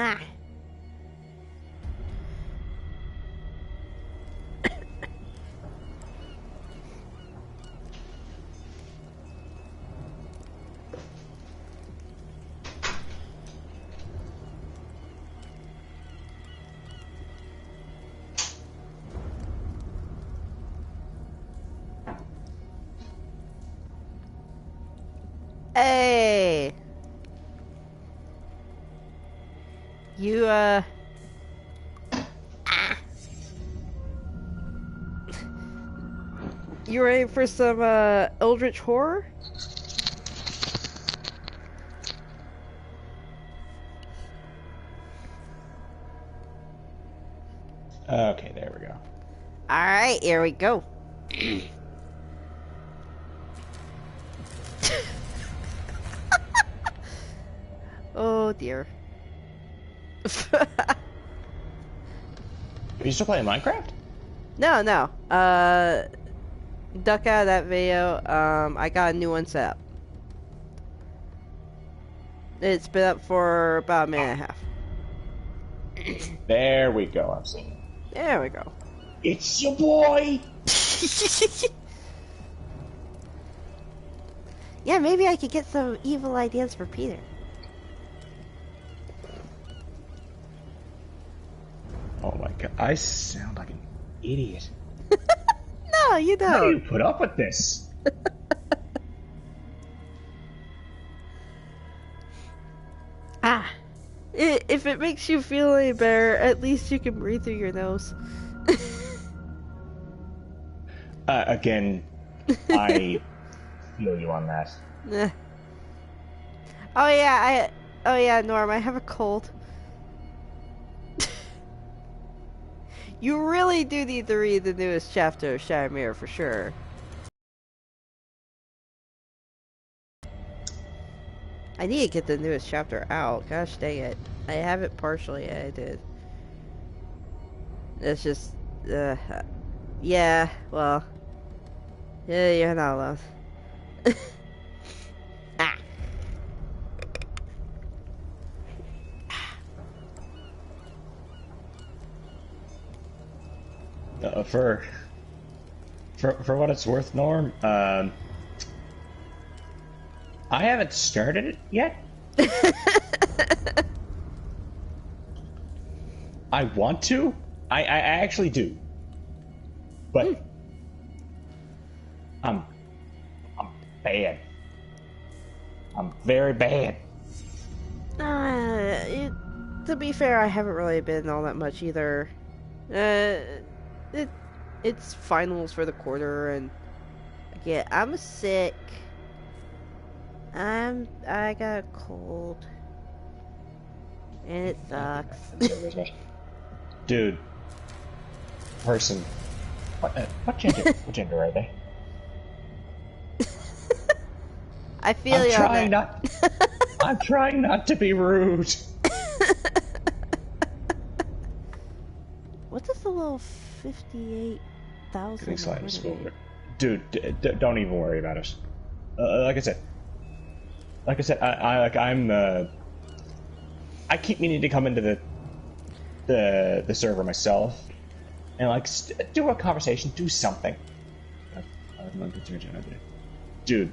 Ah. Hey. You, You ready for some, Eldritch Horror? Okay, there we go. Alright, here we go. Oh dear. Are you still playing Minecraft? No. Duck out of that video. I got a new one set up. It's been up for about a minute and a half. There we go, I'm seeing it. There we go. It's your boy! Yeah, maybe I could get some evil ideas for Peter. Oh my god, I sound like an idiot. No, you don't. How do you put up with this? If it makes you feel any better, at least you can breathe through your nose. Again, I feel you on that. Oh yeah, Norm, I have a cold. You really do need to read the newest chapter of Shattered Mirror for sure. I need to get the newest chapter out. Gosh dang it. I have it partially edited. It's just, yeah, well, yeah, you're not alone. For what it's worth, Norm, I haven't started it yet. I want to. I actually do. But I'm bad. I'm very bad. To be fair, I haven't really been all that much either. It's finals for the quarter, and yeah, I'm sick. I got a cold, and it sucks. Dude, person, what gender are they? I feel you. I'm trying not to be rude. What does the little 58,000? Dude, don't even worry about it. Like I said, I keep meaning to come into the server myself and like do a conversation, do something. Dude,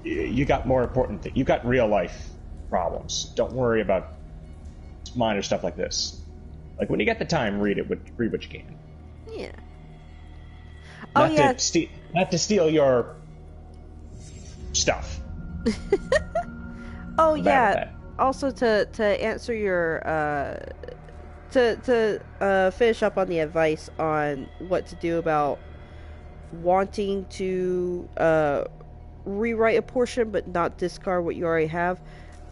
you got more important things. You got real life problems. Don't worry about minor stuff like this. Like when you get the time, read what you can. Yeah. Not to steal your stuff. Oh yeah. Also to answer your to finish up on the advice on what to do about wanting to rewrite a portion but not discard what you already have.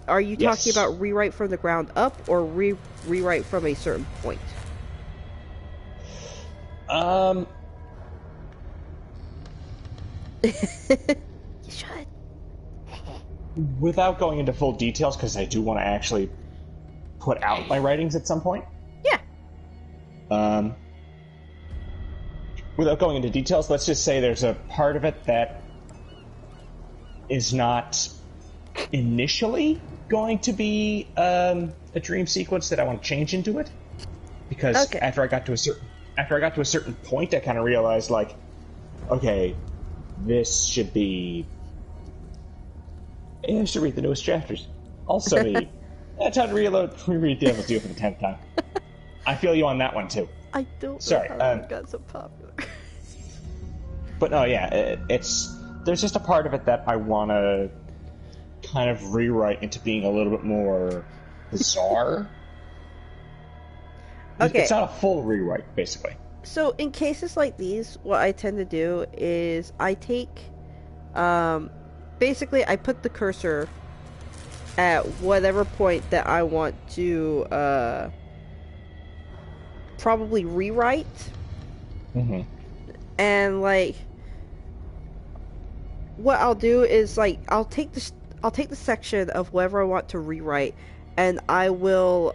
Are you talking about rewrite from the ground up or rewrite from a certain point? You should. Without going into full details, because I do want to actually put out my writings at some point. Yeah. Without going into details, let's just say there's a part of it that is not initially going to be a dream sequence that I want to change into it, because Okay. after I got to a certain point, I kind of realized, like, okay, this should be. I should read the newest chapters. Also, time to reread the MSU for the 10th time. I feel you on that one too. I don't Sorry, know how it got so popular. But no, yeah, there's just a part of it that I want to kind of rewrite into being a little bit more bizarre. Okay. It's not a full rewrite, basically. So in cases like these, what I tend to do is I take, basically I put the cursor at whatever point that I want to, probably rewrite. Mm-hmm. And like, what I'll do is like, I'll take the section of whatever I want to rewrite, and I will,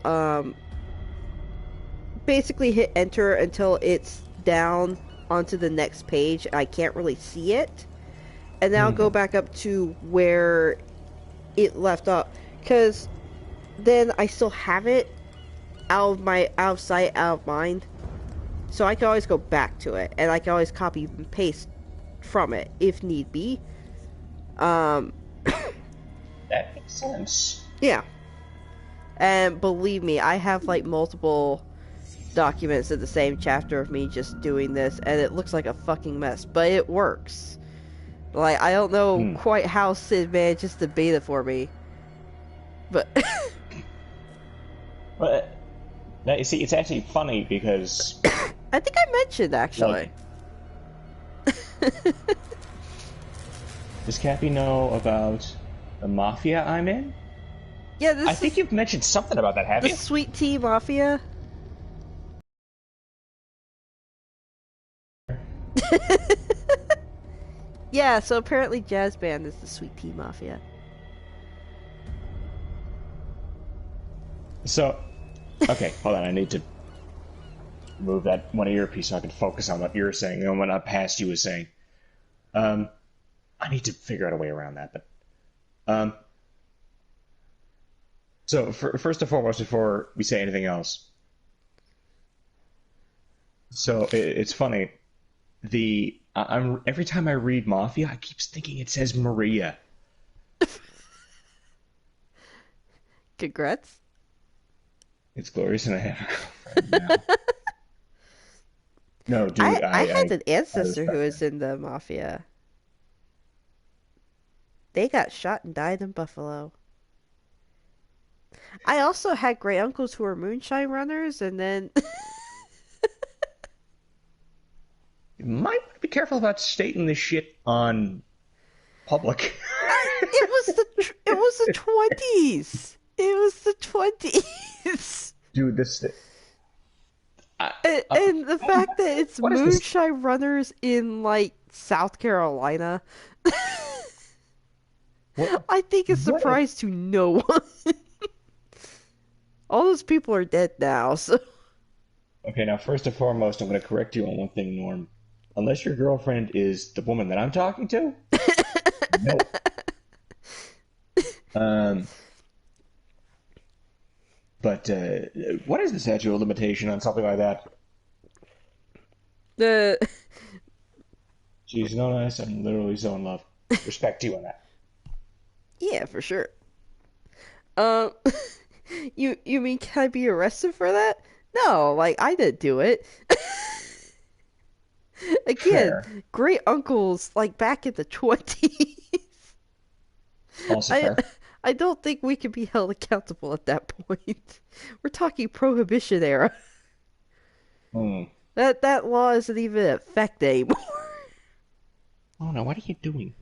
basically hit enter until it's down onto the next page. I can't really see it, and then I'll go back up to where it left off, because then I still have it out of sight, out of mind, so I can always go back to it, and I can always copy and paste from it if need be. That makes sense. Yeah, and believe me, I have like multiple documents in the same chapter of me just doing this, and it looks like a fucking mess, but it works. Like, I don't know quite how Sid manages to bait it for me, but But now, you see, it's actually funny because I think I mentioned actually. Does Cappy know about the mafia I'm in? Yeah, I think you've mentioned something about that, have the you? Sweet Tea Mafia. Yeah, so apparently Jazz Band is the Sweet Tea Mafia. So, okay, hold on. I need to move that one earpiece so I can focus on what you're saying and what past you was saying. I need to figure out a way around that, but so first and foremost, before we say anything else, so it's funny. I'm every time I read Mafia, I keep thinking it says Maria. Congrats. It's glorious, and I have a girlfriend now. No, dude, I had an ancestor who was that. in the Mafia. They got shot and died in Buffalo. I also had great uncles who were moonshine runners, and then You might be careful about stating this shit on public. it was the 20s. It was the 20s. Dude, this. And the fact that it's What is this? moonshine runners in like South Carolina, What, I think is a what surprise to no one. All those people are dead now, so Okay, now first and foremost, I'm going to correct you on one thing, Norm. Unless your girlfriend is the woman that I'm talking to, no. Um, but what is the statute of limitation on something like that? the She's no nice. I'm literally so in love. Respect to you on that. yeah, for sure. Um, you mean can I be arrested for that? No, like I didn't do it. Fair. Again, great uncles like back in the 20s. Also I fair. I don't think we can be held accountable at that point. We're talking prohibition era. Hmm. That law isn't even in effect anymore. Oh no, what are you doing?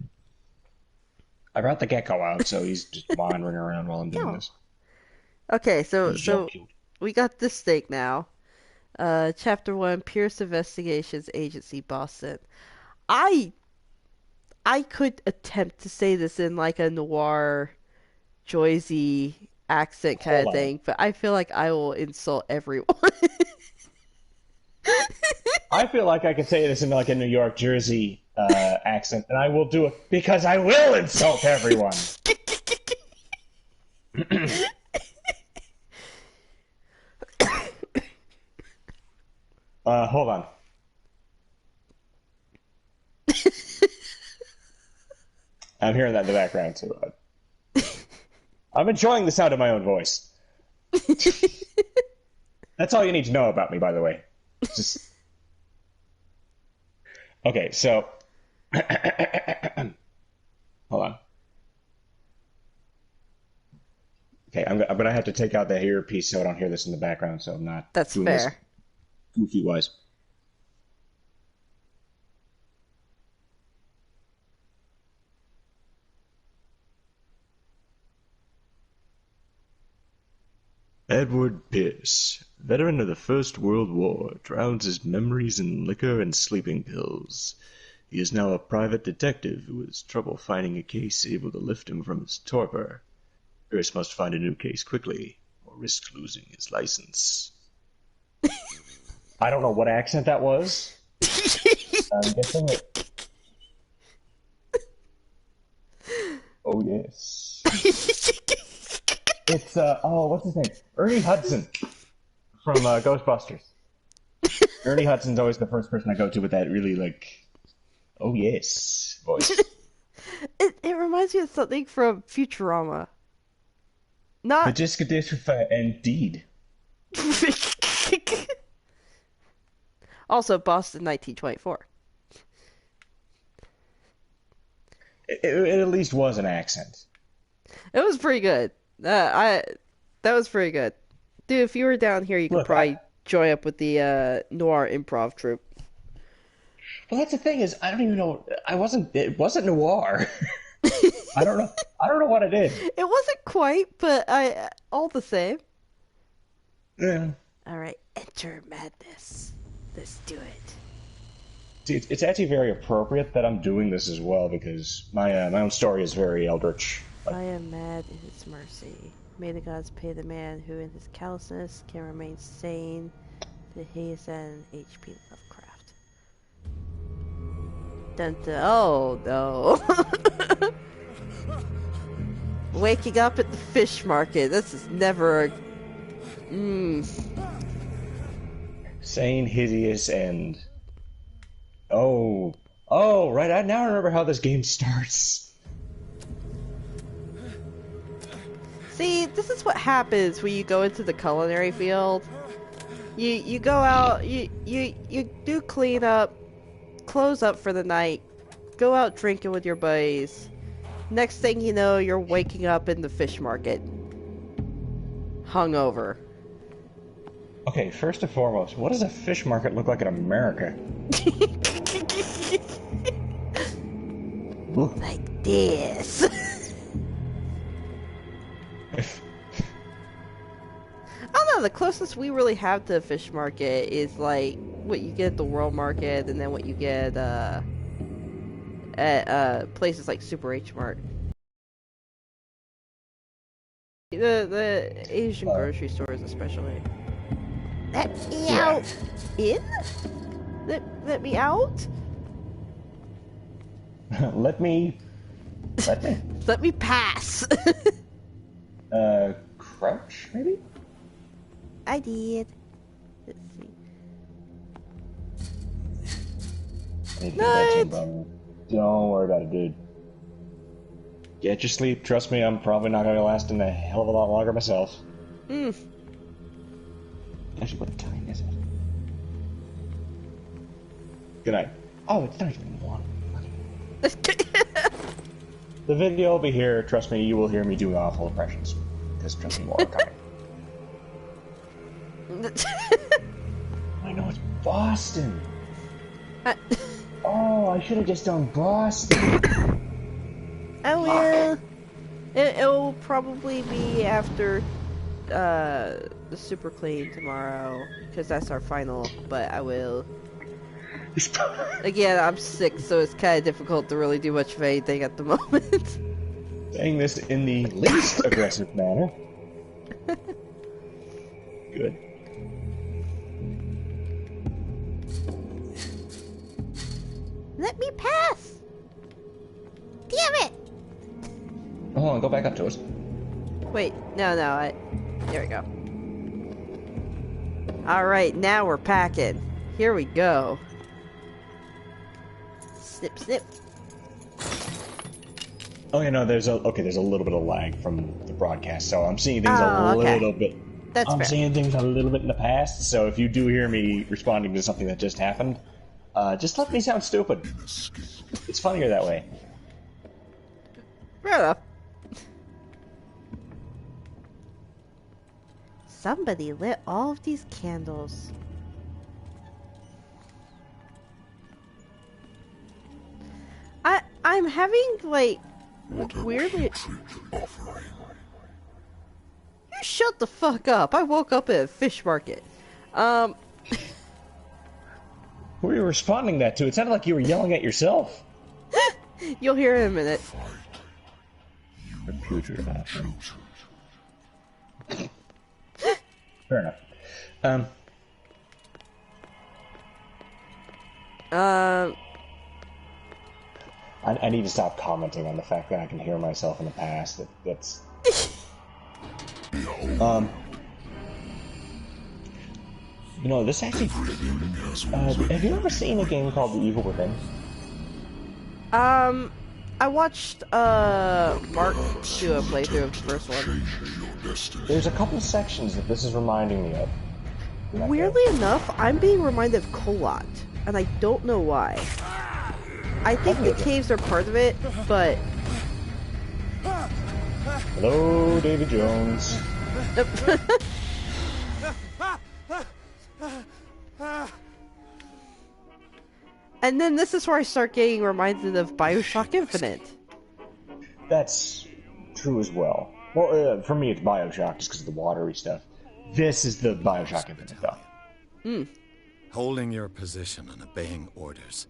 I brought the gecko out, so he's just wandering around while I'm doing No. this. Okay, so He's so cute. we got this thing now. Chapter 1, Pierce Investigations Agency, Boston. I I could attempt to say this in like a noir, Joyzy accent kind Hold of on. thing, but I feel like I will insult everyone. I feel like I could say this in like a New York, Jersey accent, and I will do it because I will insult everyone. Hold on. I'm hearing that in the background too. I'm enjoying the sound of my own voice. That's all you need to know about me, by the way. Just okay. So, hold on. Okay, I'm gonna have to take out that earpiece so I don't hear this in the background, so I'm not That's doing this fair. goofy wise. Edward Pierce, veteran of the First World War, drowns his memories in liquor and sleeping pills. He is now a private detective who has trouble finding a case able to lift him from his torpor. Pierce must find a new case quickly, or risk losing his license. I don't know what accent that was. I'm guessing it. Oh yes. It's what's his name? Ernie Hudson from Ghostbusters. Ernie Hudson's always the first person I go to with that really like, oh yes voice. It reminds me of something from Futurama. The Not. disc disc indeed. Also, Boston, 1924. It at least was an accent. It was pretty good. I That was pretty good, dude. If you were down here, you could Look, I probably join up with the noir improv troupe. well that's the thing is I don't even know I wasn't it wasn't noir. I don't know. I don't know what it is. It wasn't quite, but I all the same. Yeah. All right, enter madness. Let's do it. See, it's actually very appropriate that I'm doing this as well because my own story is very eldritch. Like, I am mad in its mercy. May the gods pay the man who in his callousness can remain sane. The Hayes and H.P. Lovecraft. Dun dun. Oh no. Waking up at the fish market. This is never a. sane, hideous, and oh, right. I now remember how this game starts. See, this is what happens when you go into the culinary field. You go out, you do clean up, close up for the night, go out drinking with your buddies. Next thing you know, you're waking up in the fish market. Hungover. Okay, first and foremost, what does a fish market look like in America? Like this. I don't know, the closest we really have to a fish market is like what you get at the World Market and then what you get at places like Super H Mart. The Asian grocery stores especially. Let me Yeah. out. In? Let me out? let me Let me pass. crouch maybe. I did. Let's see. I need to get that Night. tin bone. Don't worry about it, dude. Get your sleep. Trust me, I'm probably not gonna last in a hell of a lot longer myself. Actually, what time is it? Good night. Oh, it's not even 1. The video will be here. Trust me, you will hear me do awful impressions. Because trust me, more are coming. I know it's Boston. Oh, I should have just done Boston. Oh well, it'll probably be after the super clean tomorrow because that's our final. But I will. Again, I'm sick, so it's kind of difficult to really do much of anything at the moment. Saying this in the least aggressive manner. Good. Let me pass. Damn it! Hold on, go back up to us. Wait, no, there we go. Alright, now we're packing. Here we go. Snip, snip. Oh, yeah, no, there's a little bit of lag from the broadcast, so I'm seeing things Oh, a okay. little bit. That's I'm fair. seeing things a little bit in the past, so if you do hear me responding to something that just happened, just let me sound stupid. It's funnier that way. Fair enough. Somebody lit all of these candles. I'm having, like, weirdly... You shut the fuck up. I woke up at a fish market. Who were you responding that to? It sounded like you were yelling at yourself. You'll hear in a minute. Computer. Fair enough. I need to stop commenting on the fact that I can hear myself in the past. That's. You know, this actually. Have you ever seen a game called The Evil Within? I watched, Mark do a playthrough of the first one. There's a couple sections that this is reminding me of. Weirdly enough, I'm being reminded of Kolot, and I don't know why. I think the caves are part of it, but... Hello, David Jones. And then this is where I start getting reminded of BioShock Infinite. That's true as well. Well, for me, it's BioShock just because of the watery stuff. This is the BioShock Infinite, though. Holding your position and obeying orders.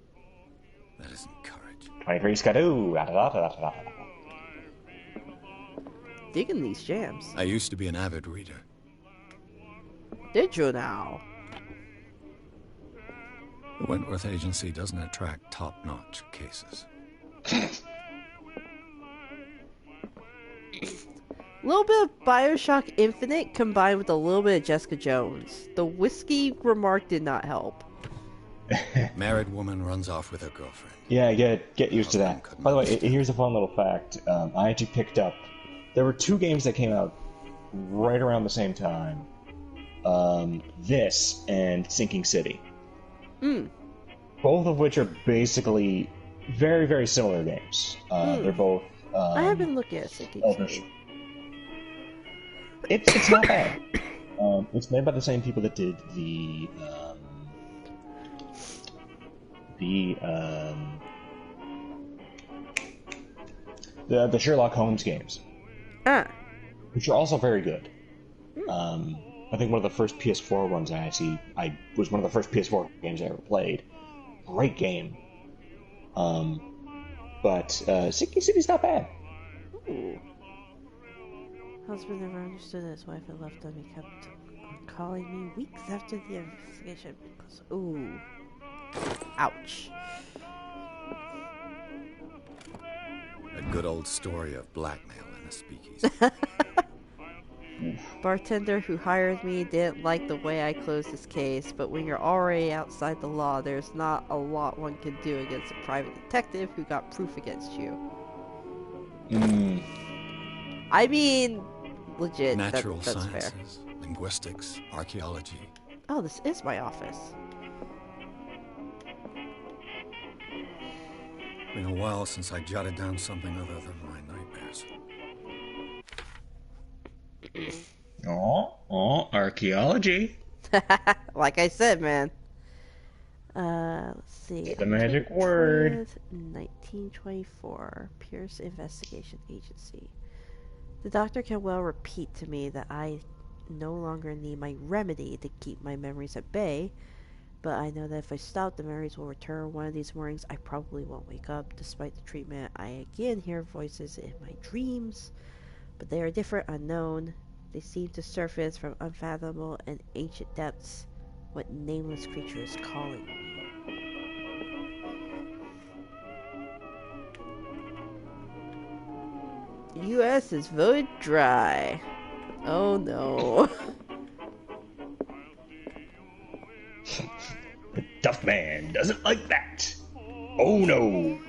That isn't courage. 23 Skadoo. Digging these jams. I used to be an avid reader. Did you now? The Wentworth Agency doesn't attract top-notch cases. A little bit of BioShock Infinite combined with a little bit of Jessica Jones. The whiskey remark did not help. Married woman runs off with her girlfriend. Yeah, get used to that. By the way, here's a fun little fact. I actually picked up... There were two games that came out right around the same time. This and Sinking City. Both of which are basically very, very similar games. They're both... I haven't looked at Sinking City. It's not bad. It's made by the same people that did the Sherlock Holmes games, which are also very good. I think one of the first PS4 ones I was one of the first PS4 games I ever played. Great game. But Sinking City's not bad. Ooh. Husband never understood his wife had left him. He kept on calling me weeks after the investigation. Ooh. Ouch. A good old story of blackmail in a speakeasy. Bartender who hired me didn't like the way I closed his case, but when you're already outside the law, there's not a lot one can do against a private detective who got proof against you. I mean, legit, Natural that's sciences, fair. linguistics, archaeology. Oh, this is my office. Been a while since I jotted down something other than my nightmares. Archaeology. Like I said, man. Let's see. The magic word. 1924, Pierce Investigation Agency. The doctor can well repeat to me that I no longer need my remedy to keep my memories at bay, but I know that if I stop, the memories will return. One of these mornings, I probably won't wake up. Despite the treatment, I again hear voices in my dreams, but they are different, unknown. They seem to surface from unfathomable and ancient depths. What nameless creature is calling me? U.S. is voted dry. Oh no. The tough man doesn't like that. Oh no.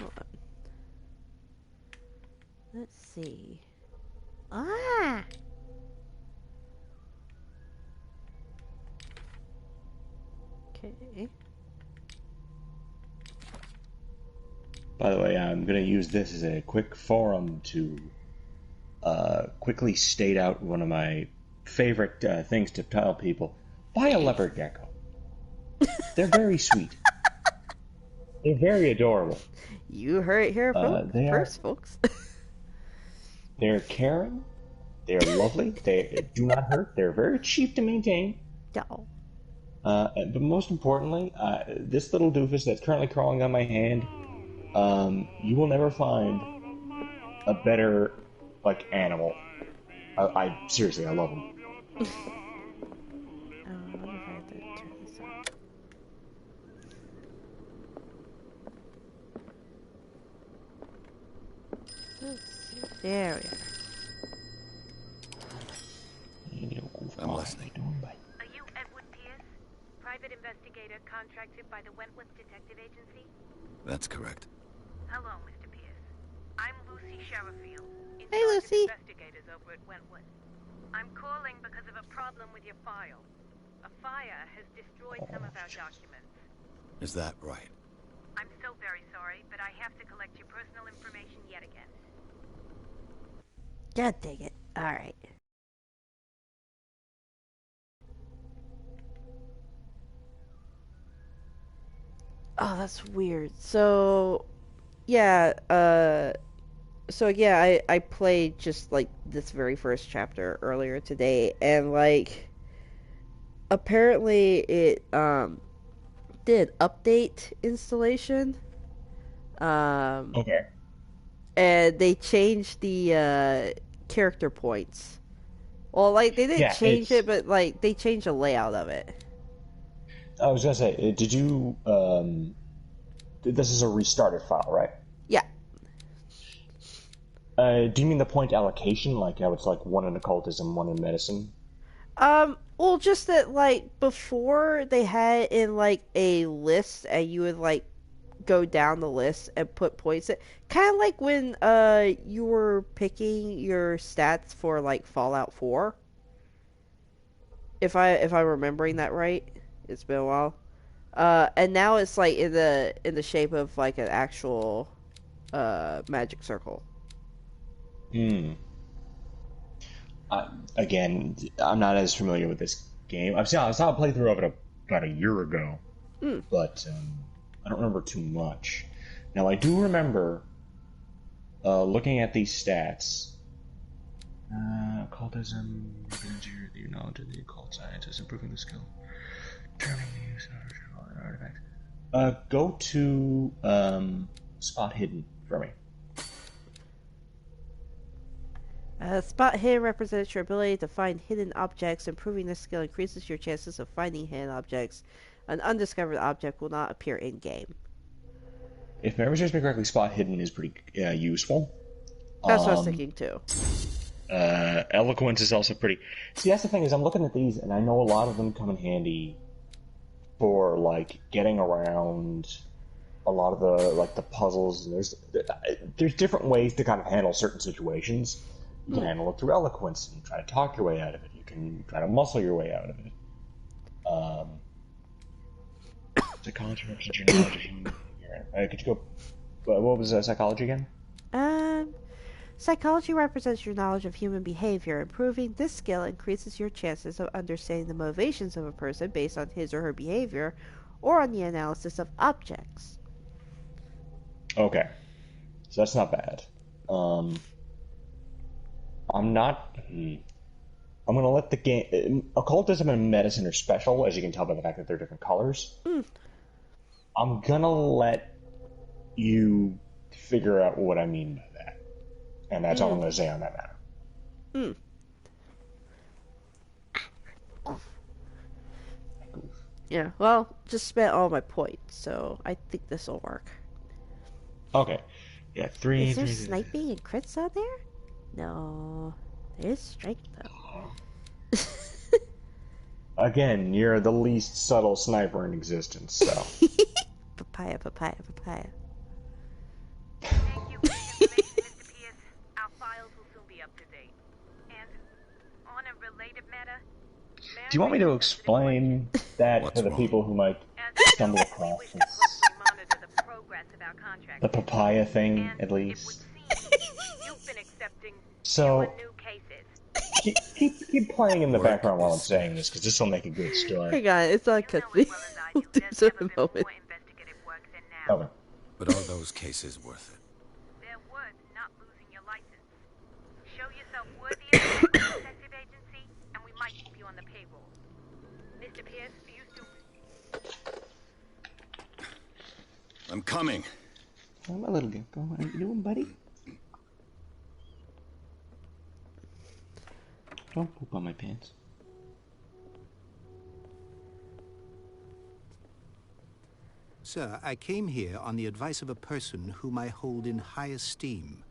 Hold on. Let's see. Ah! Okay. By the way, I'm going to use this as a quick forum to quickly state out one of my favorite things to tell people. Buy a leopard gecko. They're very sweet. They're very adorable. You heard it here They are. first, folks. They're caring. They're lovely. They do not hurt. They're very cheap to maintain. No. But most importantly, this little doofus that's currently crawling on my hand, you will never find a better animal. I seriously, I love them. I wonder if I have to turn this on. Let's see. There we are. I'm listening. Are you Edward Pierce, private investigator contracted by the Wentworth Detective Agency? That's correct. Hello, Mr. Pierce. I'm Lucy Sherifield, in Hey, charge Lucy. of investigators over at Wentworth. I'm calling because of a problem with your file. A fire has destroyed some of our documents. Is that right? I'm so very sorry, but I have to collect your personal information yet again. God dang it. Alright. Oh, that's weird. So, yeah, I played just like this very first chapter earlier today, and like apparently it did update installation. Um Okay. and they changed the character points. Well, like they didn't Yeah, change it, but like they changed the layout of it. I was gonna say, did you? This is a restarted file, right? Yeah. Do you mean the point allocation, like how it's like one in occultism, one in medicine? Well, just that like before they had it in like a list, and you would like go down the list and put points. Kind of like when you were picking your stats for like Fallout 4. If I'm remembering that right, it's been a while. And now it's like in the shape of like an actual magic circle. Hmm. Again, I'm not as familiar with this game. I saw a playthrough of it about a year ago, Hmm. but I don't remember too much. Now I do remember looking at these stats. Occultism, the knowledge of the occult sciences, improving the skill, turning the use of artifacts. Go to spot hidden for me. Spot hidden represents your ability to find hidden objects. Improving this skill increases your chances of finding hidden objects. An undiscovered object will not appear in game. If memory serves me correctly, spot hidden is pretty useful. That's what I was thinking too. Eloquence is also pretty. See, that's the thing is, I'm looking at these, and I know a lot of them come in handy for like getting around a lot of the puzzles. And there's different ways to kind of handle certain situations. You can handle it through eloquence and try to talk your way out of it. You can try to muscle your way out of it. Psychology represents your knowledge of human behavior. Could you go? What was psychology again? Um, Psychology represents your knowledge of human behavior. Improving this skill increases your chances of understanding the motivations of a person based on his or her behavior, or on the analysis of objects. Okay, so that's not bad. I'm not. I'm gonna let the game. Occultism and medicine are special, as you can tell by the fact that they're different colors. I'm gonna let you figure out what I mean by that, and that's all I'm gonna say on that matter. Yeah, well, just spent all my points, so I think this will work. Okay. Yeah, three, Is there three, sniping and crits out there? No. There's strike, though. Again, you're the least subtle sniper in existence, so. Papaya, papaya, papaya. Thank you for the information, Mr. Pierce. Our files will soon be up to date. And on a related matter, Do you want me to explain that to the people who might stumble across we wish to closely monitor the progress of our contract. the papaya thing, And at it would least? seem you've been accepting So, new cases. keep playing in the Work background while is I'm saying this, scarce. because this will make a good story. Hang on, it's not You know cutscene. as well as I We'll do, do there's so in never a been moment. more investigative work than now. Okay. But are those cases worth it? They're worth not losing your license. Show yourself worthy of a detective agency, and we might keep you on the payroll. Mr. Pierce, are you still... I'm coming. Oh, my little gecko. What are you doing, buddy? Don't poop on my pants. Sir, I came here on the advice of a person whom I hold in high esteem,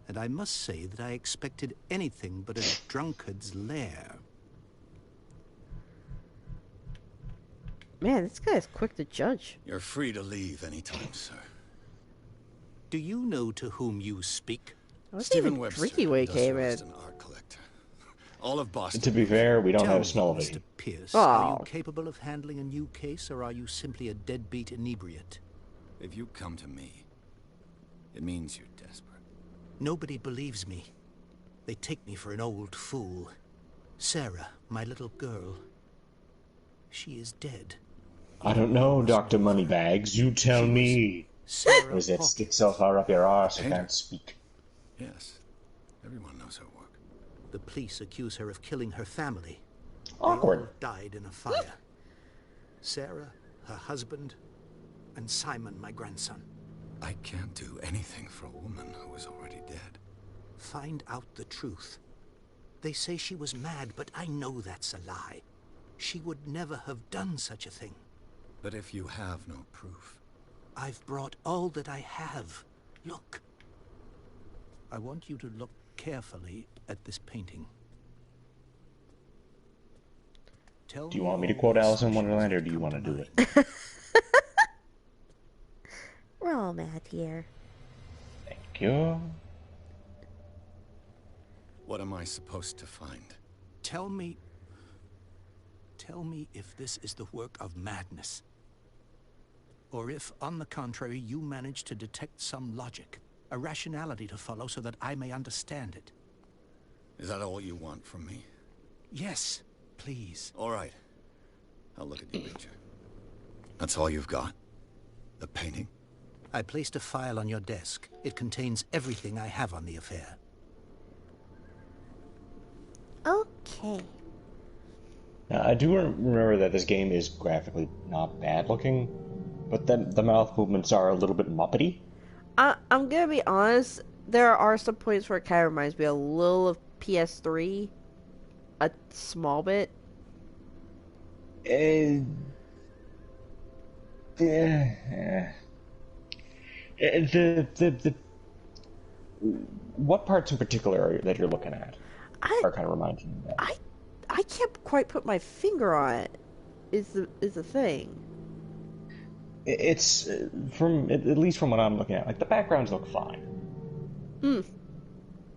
and I must say that I expected anything but a drunkard's lair. Man, this guy's quick to judge. You're free to leave anytime, sir. Do you know to whom you speak? I wasn't Stephen even Webster, drinking when he came in. industrialist and art collector. All of Boston. To be fair, we don't Tell have me, smell of Mr. it. Pierce, Oh. are you capable of handling a new case, or are you simply a deadbeat inebriate? If you come to me, it means you're desperate. Nobody believes me. They take me for an old fool. Sarah, my little girl, she is dead. I don't know, Dr. Moneybags. You tell me. Sarah Or is that Hawkins. stick so far up your arse you Painter. can't speak? Yes, everyone knows her work. The police accuse her of killing her family. They Awkward. all died in a fire. Sarah, her husband, and Simon, my grandson. I can't do anything for a woman who is already dead. Find out the truth. They say she was mad, but I know that's a lie. She would never have done such a thing. But if you have no proof, I've brought all that I have. Look. I want you to look carefully at this painting. Tell Do you want me to all quote the Alice in assumptions Wonderland, or that do you come want to do mind. it? We're all mad here. Thank you. what am I supposed to find? Tell me if this is the work of madness. Or if, on the contrary, you manage to detect some logic, a rationality to follow so that I may understand it. Is that all you want from me? Yes, please. All right. I'll look at your picture. That's all you've got? The painting? I placed a file on your desk. It contains everything I have on the affair. Okay. Now, I do remember that this game is graphically not bad looking, but then the mouth movements are a little bit muppety. I'm gonna be honest. There are some points where it kind of reminds me a little of PS3, a small bit. The what parts in particular that you're looking at I are kind of reminding you of that? I can't quite put my finger on it. Is the thing. It's from at least from what I'm looking at, like the backgrounds look fine.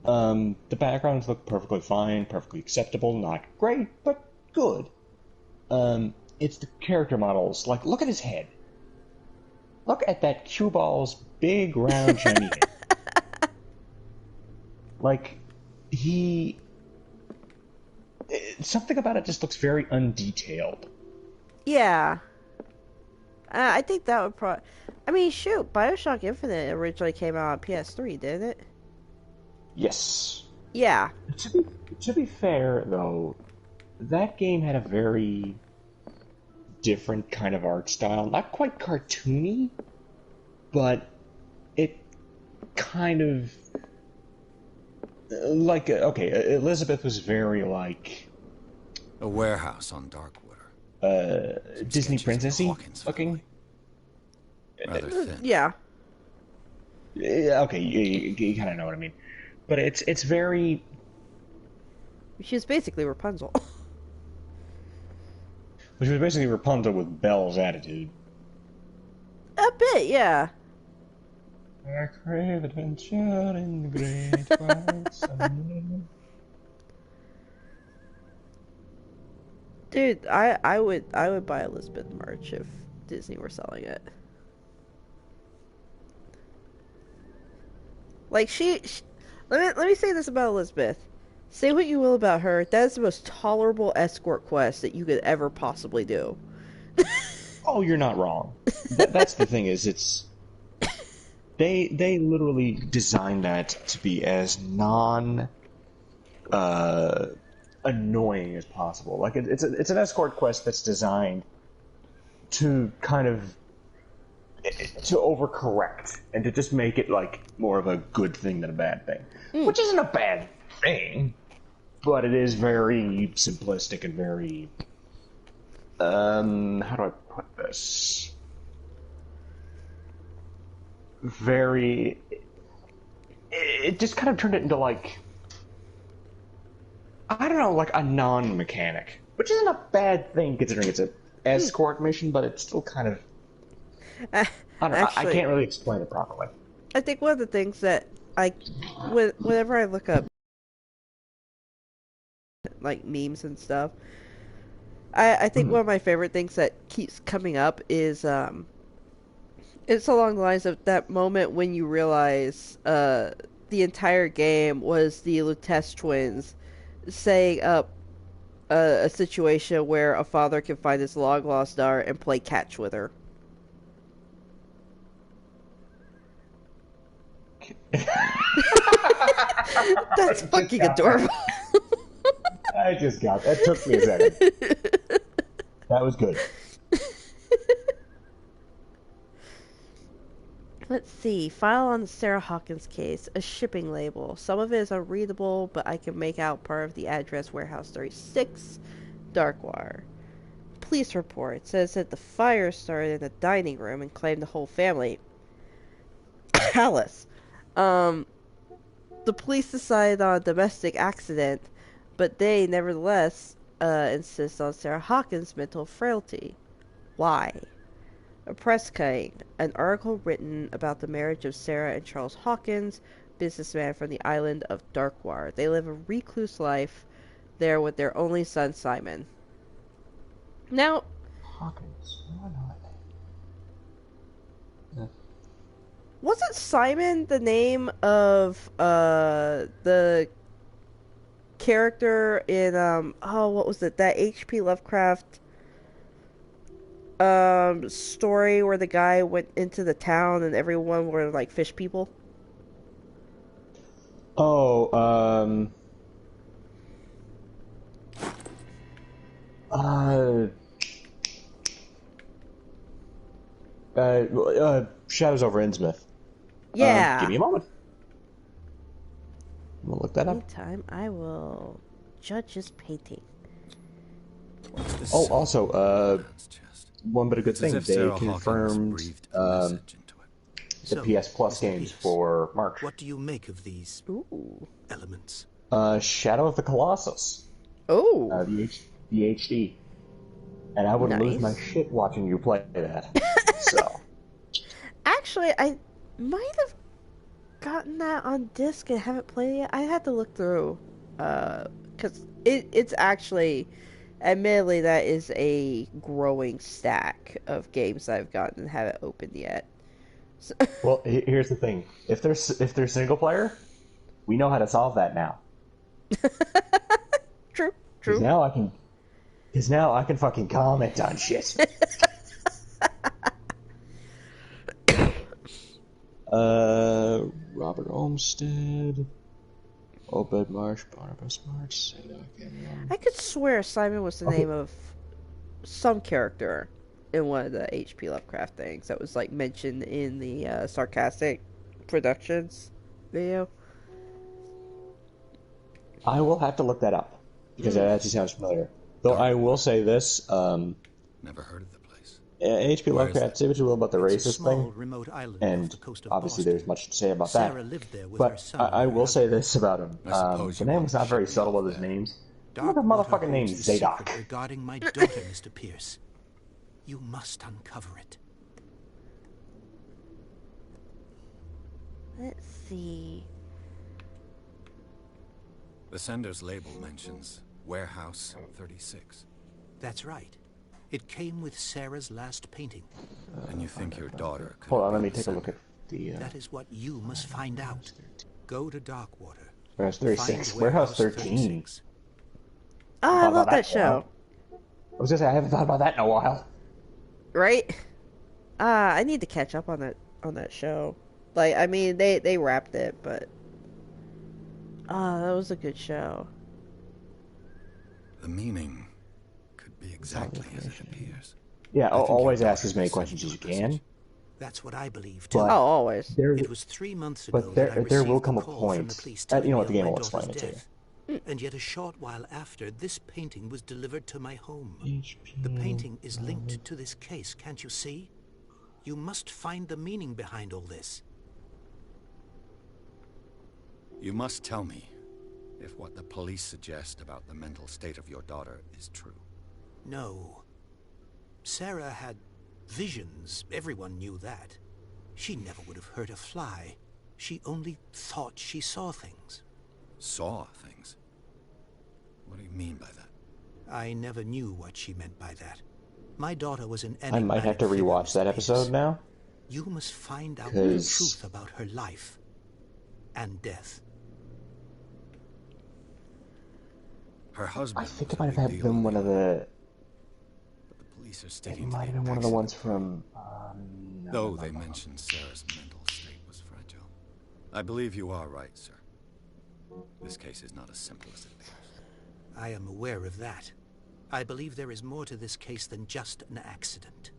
The backgrounds look perfectly fine, perfectly acceptable, not great, but good. It's the character models. Like, look at his head. Look at that cue ball's big, round, shiny head. Like, something about it just looks very undetailed. Yeah. I think that would probably. I mean, shoot, Bioshock Infinite originally came out on PS3, didn't it? Yes. Yeah. To be fair, though, that game had a very different kind of art style. Not quite cartoony, but it kind of... Like, okay, Elizabeth was very, like... A warehouse on Darkwater. Disney sketches of princessy Hawkins looking. Rather thin. Yeah. Yeah, okay, you kind of know what I mean. But it's very. She's basically Rapunzel. Which was basically Rapunzel with Belle's attitude. A bit, yeah. I crave adventure in the great white sun. Dude, I would buy Elizabeth merch if Disney were selling it. Like let me say this about Elizabeth. Say what you will about her, that is the most tolerable escort quest that you could ever possibly do. Oh, you're not wrong. That's the thing is, it's they literally designed that to be as non uh, annoying as possible. Like it's an escort quest that's designed to kind of to overcorrect and to just make it like more of a good thing than a bad thing, which isn't a bad thing, but it is very simplistic and very how do I put this? Very. It just kind of turned it into like I don't know, like a non-mechanic, which isn't a bad thing considering it's an escort mission, but it's still kind of I don't know. I Actually, can't really explain it properly. I think one of the things that whenever I look up like memes and stuff, I think one of my favorite things that keeps coming up is it's along the lines of that moment when you realize the entire game was the Lutece twins setting up a situation where a father can find his long lost daughter and play catch with her. That's fucking adorable. I just got that. Took me a second. That was good. Let's see. File on the Sarah Hawkins case. A shipping label. Some of it is unreadable, but I can make out part of the address Warehouse 36, Darkwater. Police report says that the fire started in the dining room and claimed the whole family. Alice. The police decided on a domestic accident, but they nevertheless insist on Sarah Hawkins' mental frailty. Why? A press cutting, an article written about the marriage of Sarah and Charles Hawkins, businessman from the island of Darkwater. They live a recluse life there with their only son, Simon. Now, Hawkins, why not? Yeah. wasn't Simon the name of the character in what was it, that H.P. Lovecraft story where the guy went into the town and everyone were like fish people? Oh, uh, Shadows over Innsmouth. Give Yeah. me a moment. I'm gonna look that up. Meantime, I will judge his painting. What's this Oh, symbol also, on Man's chest? one bit of good It's as thing. if They Sarah Hawkins confirmed breathed a message into it. the So, PS Plus Mr. games Pierce, for March. what do you make of these Ooh. elements? Shadow of the Colossus, Oh. the HD, and I would lose my Nice. shit watching you play that. So, Actually, I might have gotten that on disc and haven't played it yet. I had to look through, because it's actually, admittedly, that is a growing stack of games I've gotten and haven't opened yet. So, well, here's the thing: if they're single player, we know how to solve that now. true, Because true. now I can fucking comment on shit. Robert Olmsted, Obed Marsh, Barnabas March, I could swear Simon was the Okay. name of some character in one of the H.P. Lovecraft things that was like mentioned in the sarcastic productions video. I will have to look that up because that actually sounds familiar. Though I will say this: Never heard of the place. H.P. Where is Lovecraft, that? say what you will about the It's a racist thing, small, remote island off the and coast of obviously Boston. there's much to say about Sarah that. lived there with her But son I and her will say husband. this about him. I suppose The you man want was to not very ship me subtle off with his there. names. What the Darkwater motherfucking name holds is the secret Zadok. regarding my daughter, Mr. Pierce. You must uncover it. Let's see. The sender's label mentions Warehouse 36. That's right. It came with Sarah's last painting. And you think your daughter could Hold have on, let been me the take a look sender? at the That is what you must find out. Go to Darkwater. Warehouse Find 36. Warehouse 13. 36. Oh, Haven't I thought love about that in a while. show. I was gonna say I haven't thought about that in a while. Right? I need to catch up on that show. Like, I mean, they wrapped it, but that was a good show. The meaning could be exactly as it appears. Yeah, I think always your ask daughter as many could send questions you as you a can. message. That's what I believe too. Oh, But always. there, It was 3 months ago but that I there will received come the a call from the point. police You telling know me what? The of game my will daughter's explain it to you. death. And yet a short while after, this painting was delivered to my home. The painting is linked to this case, can't you see? You must find the meaning behind all this. You must tell me if what the police suggest about the mental state of your daughter is true. No. Sarah had visions. Everyone knew that. She never would have hurt a fly. She only thought she saw things. Saw things? What do you mean by that? I never knew what she meant by that. My daughter was an I enigmatic might have to figure, rewatch that Mr. episode Pierce. now. You must find out the 'Cause- truth about her life and death. Her husband I think was it a might have big had deal been in one the of island, the. but the police are It sticking to might the have been one of the ones accident. from. Though they mentioned Sarah's mental state was fragile. I believe you are right, sir. This case is not as simple as it appears. I am aware of that. I believe there is more to this case than just an accident.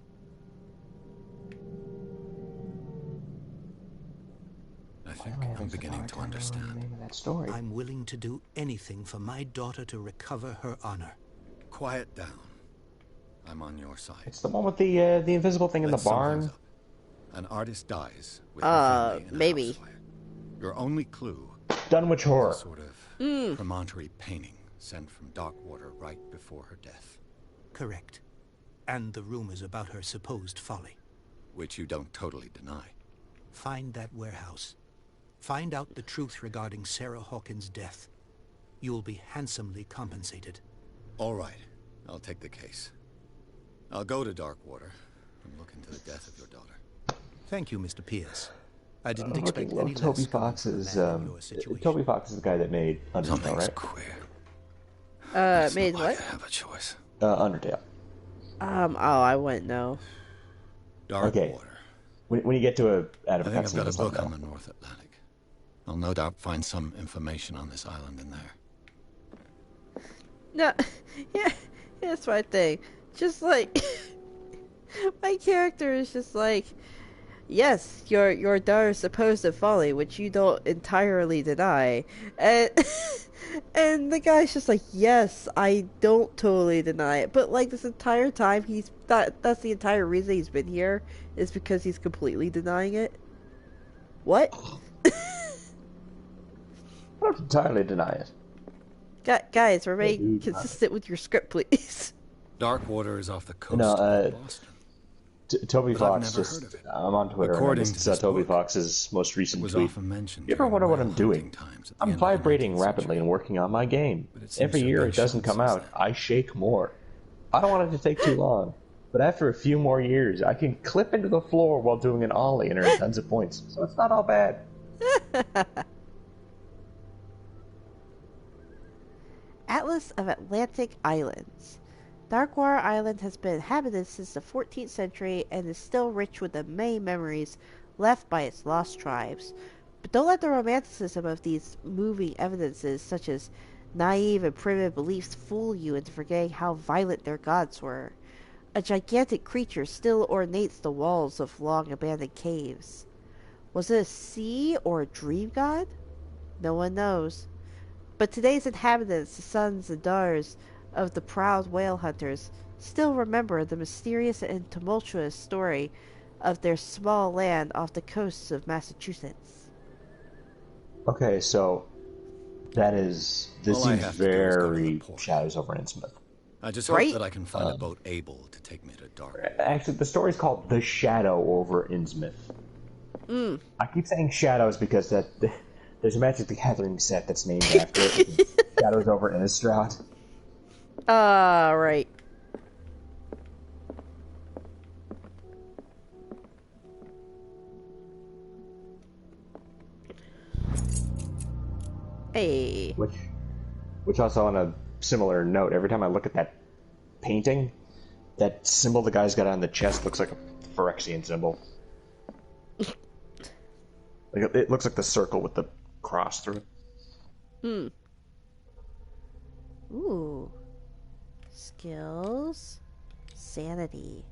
I think I'm beginning to understand. Name of that story. I'm willing to do anything for my daughter to recover her honor. Quiet down. I'm on your side. It's the one with the invisible thing in the Let's sum things barn. up. An artist dies with her family in a maybe. house fire. Your only clue Dunwich is a Horror. sort of promontory painting sent from Darkwater right before her death, Correct. And the rumors about her supposed folly. which you don't totally deny. Find that warehouse. Find out the truth regarding Sarah Hawkins' death. You will be handsomely compensated. All right, I'll take the case. I'll go to Darkwater and look into the death of your daughter. Thank you, Mr. Pierce. I didn't I'm expect looking any low. Toby less coming Fox from a is man in your situation. Toby Fox is the guy that made Undertale, Something's right? queer. Made Like what? I have a choice. Undertale. Oh, I wouldn't know. Darkwater. Okay. When you get to out of I think I've cutscene, got a just let book me on know. the North Atlantic. I'll no doubt find some information on this island in there. No, yeah, that's my thing. Just like my character is just like, yes, your daughter's supposed to folly, which you don't entirely deny, and and the guy's just like, yes, I don't totally deny it, but like this entire time that's the entire reason he's been here is because he's completely denying it. What? I don't entirely deny it. Guys, remain dude, consistent with your script, please. Darkwater is off the coast No, of Boston. Toby But I've Fox never just. heard of it. I'm on Twitter. According and to this this Toby book, Fox's most It recent was tweet. often mentioned. You ever during wonder what whale I'm doing? hunting times at the I'm end of the vibrating 19th rapidly century. and working on my game. But it seems Every to have year been it doesn't shunned come since out, then. I shake more. I don't want it to take too long, but after a few more years, I can clip into the floor while doing an ollie and earn tons of points. So it's not all bad. Atlas of Atlantic Islands. Darkwater Island has been inhabited since the 14th century and is still rich with the many memories left by its lost tribes. But don't let the romanticism of these moving evidences, such as naive and primitive beliefs, fool you into forgetting how violent their gods were. A gigantic creature still ornates the walls of long abandoned caves. Was it a sea or a dream god? No one knows. But today's inhabitants, the sons and daughters of the proud whale hunters still remember the mysterious and tumultuous story of their small land off the coasts of Massachusetts. Okay, so this All I seems have to do is go to the very port. Shadows over Innsmouth. I just Right? hope that I can find a boat able to take me to Dark. Actually, the story's called The Shadow over Innsmouth. I keep saying Shadows because there's a Magic the Gathering set that's named after it. Shadows over Innistrad. Right. Hey. Which also on a similar note, every time I look at that painting, that symbol the guy's got on the chest looks like a Phyrexian symbol. Like it looks like the circle with the cross through it. Ooh. Skills. Sanity.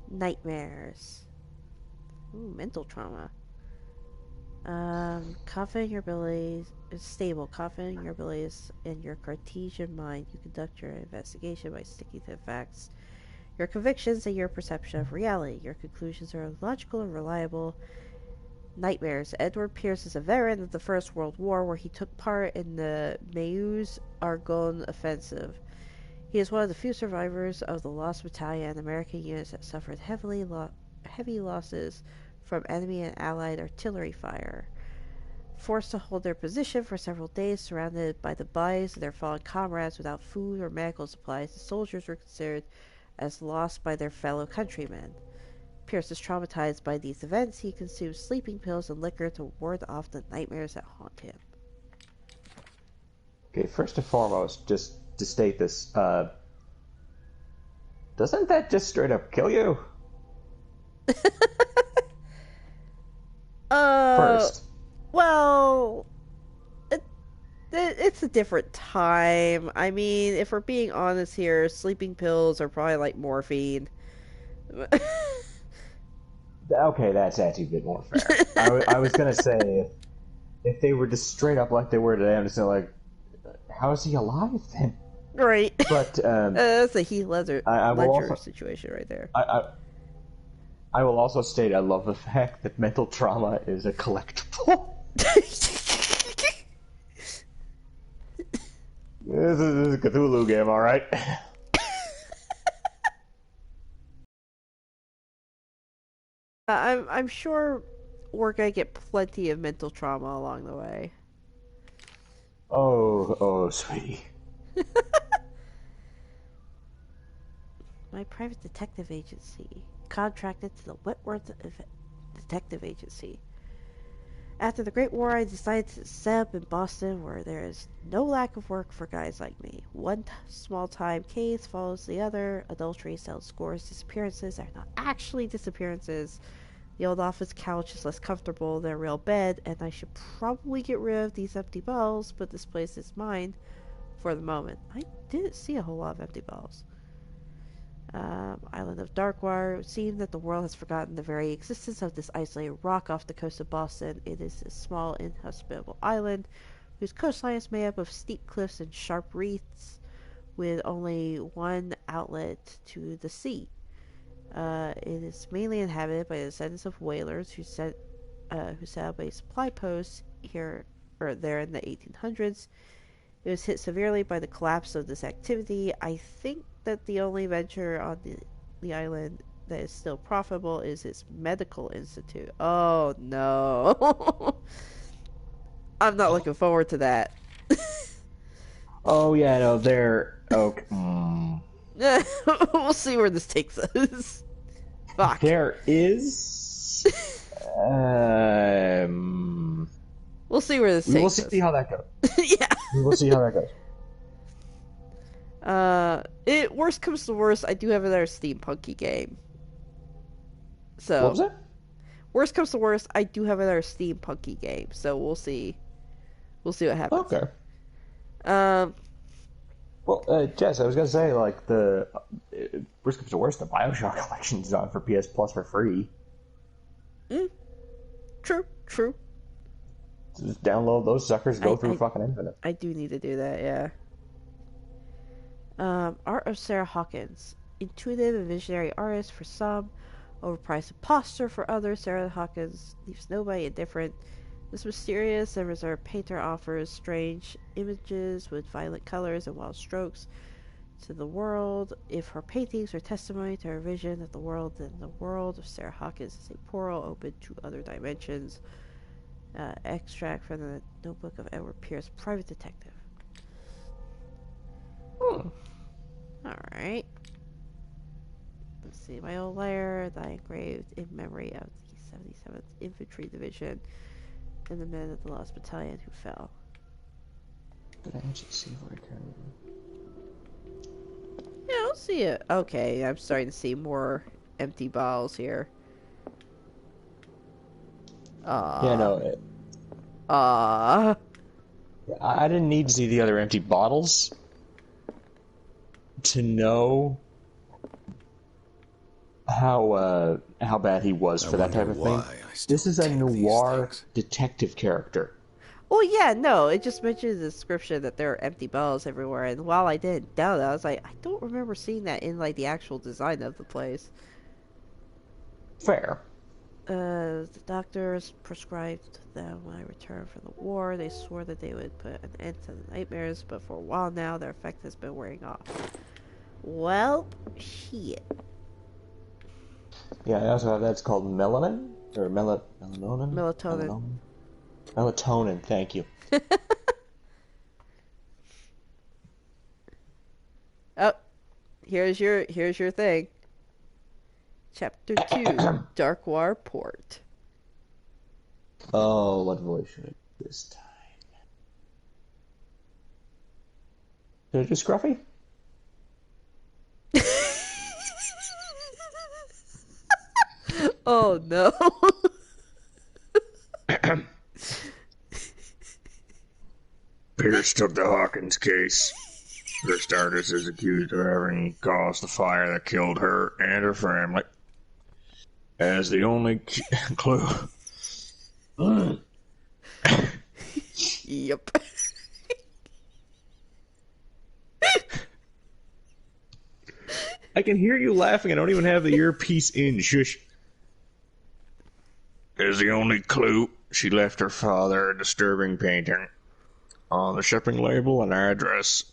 Nightmares. Ooh, mental trauma. Confident in your abilities is stable. Confident in your abilities and your Cartesian mind, you conduct your investigation by sticking to the facts, your convictions, and your perception of reality. Your conclusions are logical and reliable. Nightmares. Edward Pierce is a veteran of the First World War, where he took part in the Meuse-Argonne offensive. He is one of the few survivors of the Lost Battalion and American units that suffered heavy losses from enemy and allied artillery fire. Forced to hold their position for several days, surrounded by the bodies of their fallen comrades without food or medical supplies, the soldiers were considered as lost by their fellow countrymen. Pierce is traumatized by these events. He consumes sleeping pills and liquor to ward off the nightmares that haunt him. Okay, first and foremost, just to state this, doesn't that just straight up kill you? First. Well, it's a different time. I mean, if we're being honest here, sleeping pills are probably like morphine. Okay, that's actually a bit more fair. I was gonna say, if they were just straight up like they were today, I'm just like, how is he alive then? Right. But that's a Heath Ledger also, situation right there. I will also state I love the fact that mental trauma is a collectible. This is a Cthulhu game, all right. I'm sure we're gonna get plenty of mental trauma along the way. Oh, sweetie. My private detective agency contracted to the Whitworth Detective Agency. After the Great War, I decided to set up in Boston, where there is no lack of work for guys like me. One small-time case follows the other. Adultery, sales scores, disappearances are not actually disappearances. The old office couch is less comfortable than a real bed, and I should probably get rid of these empty bottles, but this place is mine for the moment. I didn't see a whole lot of empty bottles. Island of Darkwater. It would seem that the world has forgotten the very existence of this isolated rock off the coast of Boston. It is a small, inhospitable island whose coastline is made up of steep cliffs and sharp reefs, with only one outlet to the sea. It is mainly inhabited by the descendants of whalers who set up a supply post here or there in the 1800s. It was hit severely by the collapse of this activity. I think that the only venture on the island that is still profitable is its medical institute. Oh no. I'm not looking forward to that. Oh yeah, no, they're okay. We'll see where this takes us. Fuck. There is. We'll see where this We takes will us. see how that goes. Yeah. We will see how that goes. Worst comes to worst, I do have another steampunky game. So What was that? Worst comes to worst, I do have another steampunky game. So we'll see. We'll see what happens. Okay. Well, Jess, I was gonna say, like, the worst comes to worst, the Bioshock collection is on for PS Plus for free. True. So just download those suckers, go through fucking Infinite. I do need to do that, yeah. Art of Sarah Hawkins. Intuitive and visionary artist for some, overpriced imposter for others, Sarah Hawkins leaves nobody indifferent. This mysterious and reserved painter offers strange images with violent colors and wild strokes to the world. If her paintings are testimony to her vision of the world, then the world of Sarah Hawkins is a portal open to other dimensions. Extract from the notebook of Edward Pierce, private detective. Alright. Let's see. My old lair that I engraved in memory of the 77th Infantry Division and the men of the Lost Battalion who fell. Did I actually see where I carried it? Yeah, I don't see it. Okay, I'm starting to see more empty bottles here. Yeah, no. I didn't need to see the other empty bottles to know how bad he was for that type of thing. This is a noir detective character. Well, yeah, no, it just mentions in the description that there are empty bottles everywhere, and while I didn't doubt it, I was like, I don't remember seeing that in, like, the actual design of the place. Fair. The doctors prescribed them when I returned from the war. They swore that they would put an end to the nightmares, but for a while now, their effect has been wearing off. Well, shit. Yeah, I also have that's called melanin? Or melatonin? Melatonin. Melatonin, thank you. Oh, here's your thing. Chapter 2, Darkwater Port. Oh, what voice should I do this time? Should I do Scruffy? Oh no. Pierce took the Hawkins case. First artist is accused of having caused the fire that killed her and her family. As the only clue. Yep. I can hear you laughing. I don't even have the earpiece in. Shush. As the only clue, she left her father a disturbing painting. On the shipping label, an address.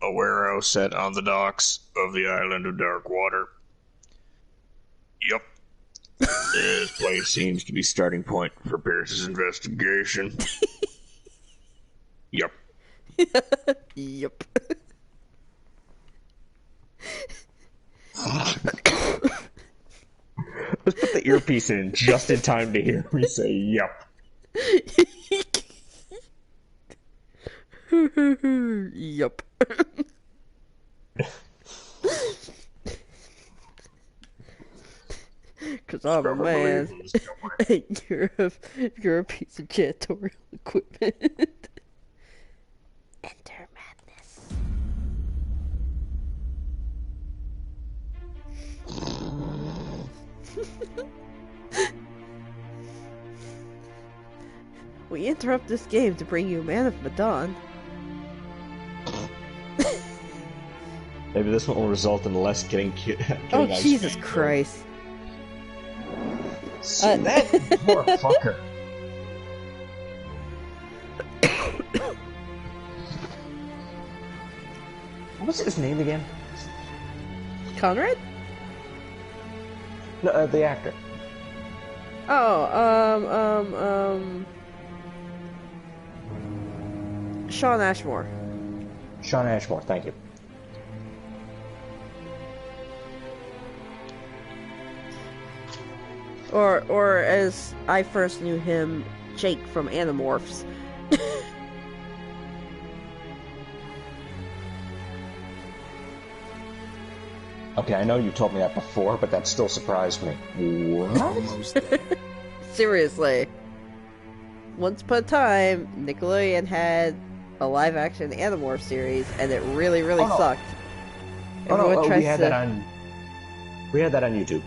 A warehouse set on the docks of the island of Darkwater. Yep. This place seems to be starting point for Pierce's investigation. Yep. Yep. Let's put the earpiece in just in time to hear me say yep. Yep. Cause I'm a man. You're a piece of janitorial equipment. Enter madness. We interrupt this game to bring you Man of Medan. Maybe this one will result in less getting Oh, ice Jesus cream. Christ. That poor fucker. What was his name again? Conrad? No, the actor. Oh, Shawn Ashmore. Shawn Ashmore, thank you. Or as I first knew him, Jake from Animorphs. Okay, I know you told me that before, but that still surprised me. What? Almost there. Seriously. Once upon a time, Nickelodeon had a live-action Animorphs series, and it really, really sucked. We had that on YouTube.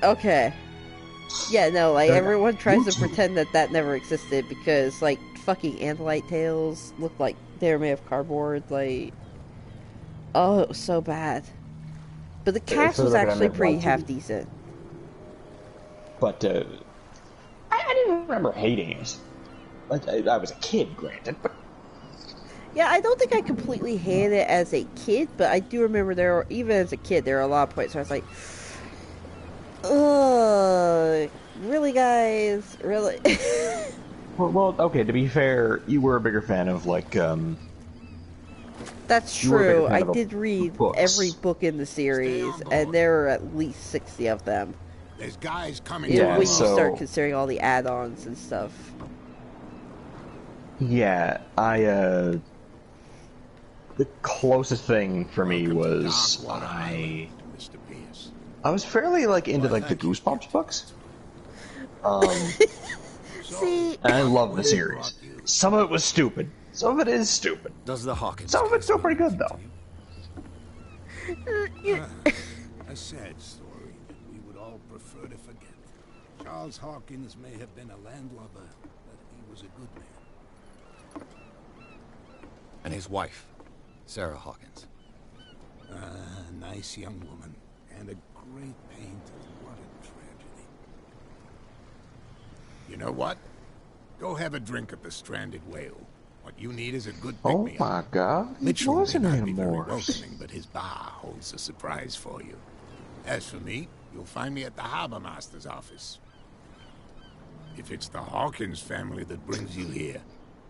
Okay. Yeah, no, like, everyone tries to pretend that that never existed because, like, fucking Andalite tails look like they're made of cardboard, like... Oh, it was so bad. But the cast For the was record, I actually meant pretty YTV. half decent. But I didn't remember hating it. Like I was a kid, granted, but Yeah, I don't think I completely hated it as a kid, but I do remember even as a kid, there were a lot of points where I was like, ugh, really, guys? Really? well, okay. To be fair, you were a bigger fan of That's you were a bigger true. fan I of did read every books. book in the series, and there were at least 60 of them. There's guys coming. Yeah, When you start so considering all the add-ons and stuff. yeah, the closest thing for me was I was fairly like into like the Goosebumps books. See, And I love the series. Some of it was stupid. Some of it is stupid. Does the Hawkins Some of it's still pretty good, though. A sad story that we would all prefer to forget. Charles Hawkins may have been a landlubber, but he was a good man. And his wife, Sarah Hawkins. Nice young woman, and a great painter. What a tragedy. You know what? Go have a drink at the Stranded Whale. What you need is a good Oh pick-me-up. my god, he Mitchell may wasn't not be very anymore. welcoming, but his bar holds a surprise for you. As for me, you'll find me at the Harbor Master's office. If it's the Hawkins family that brings you here,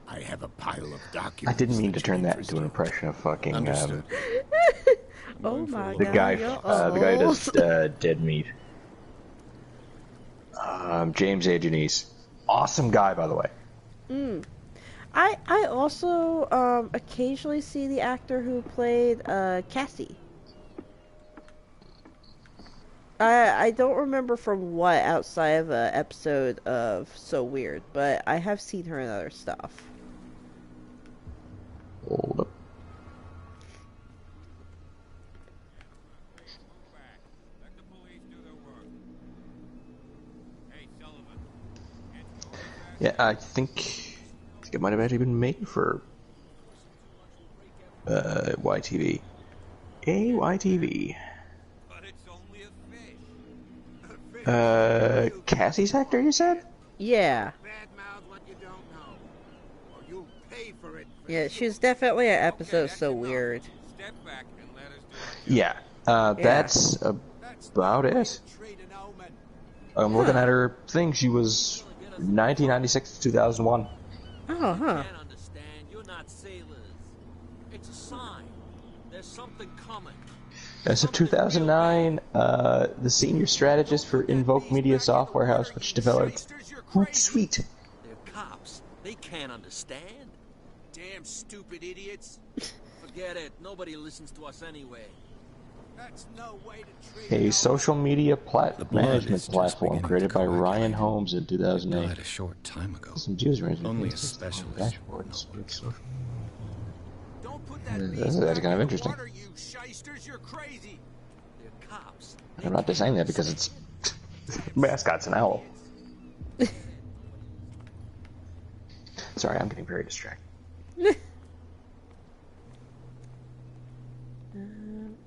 I have a pile of documents. I didn't mean to turn that interest into an you. impression of fucking Understood. oh my the god, guy you're the guy who old. does Dead Meat. James A. Janice. Awesome guy, by the way. I also occasionally see the actor who played Cassie. I don't remember from what outside of an episode of So Weird, but I have seen her in other stuff. Hold up. Yeah, I think it might have actually been made for YTV. YTV. Cassie's actor, you said? Yeah. Yeah, she was definitely an episode of So Weird. Yeah. That's about it. I'm looking at her thing. She was 1996 to 2001. Oh, huh. Can't understand. You're not sailors. It's a sign. There's something coming. As of 2009, the senior strategist for Invoke Media Software House, which developed Hootsuite. They're cops. They can't understand. Damn stupid idiots. Forget it. Nobody listens to us anyway. That's no way to treat A social media The blood management is just platform beginning created to by coagulate. Ryan Holmes in It 2008. died a short time ago. Some user Only a dashboards. specialist. Don't put that That's kind of interesting. water, you shysters. You're crazy. They're cops. I'm not just saying that because it's mascot's an owl. Sorry, I'm getting very distracted.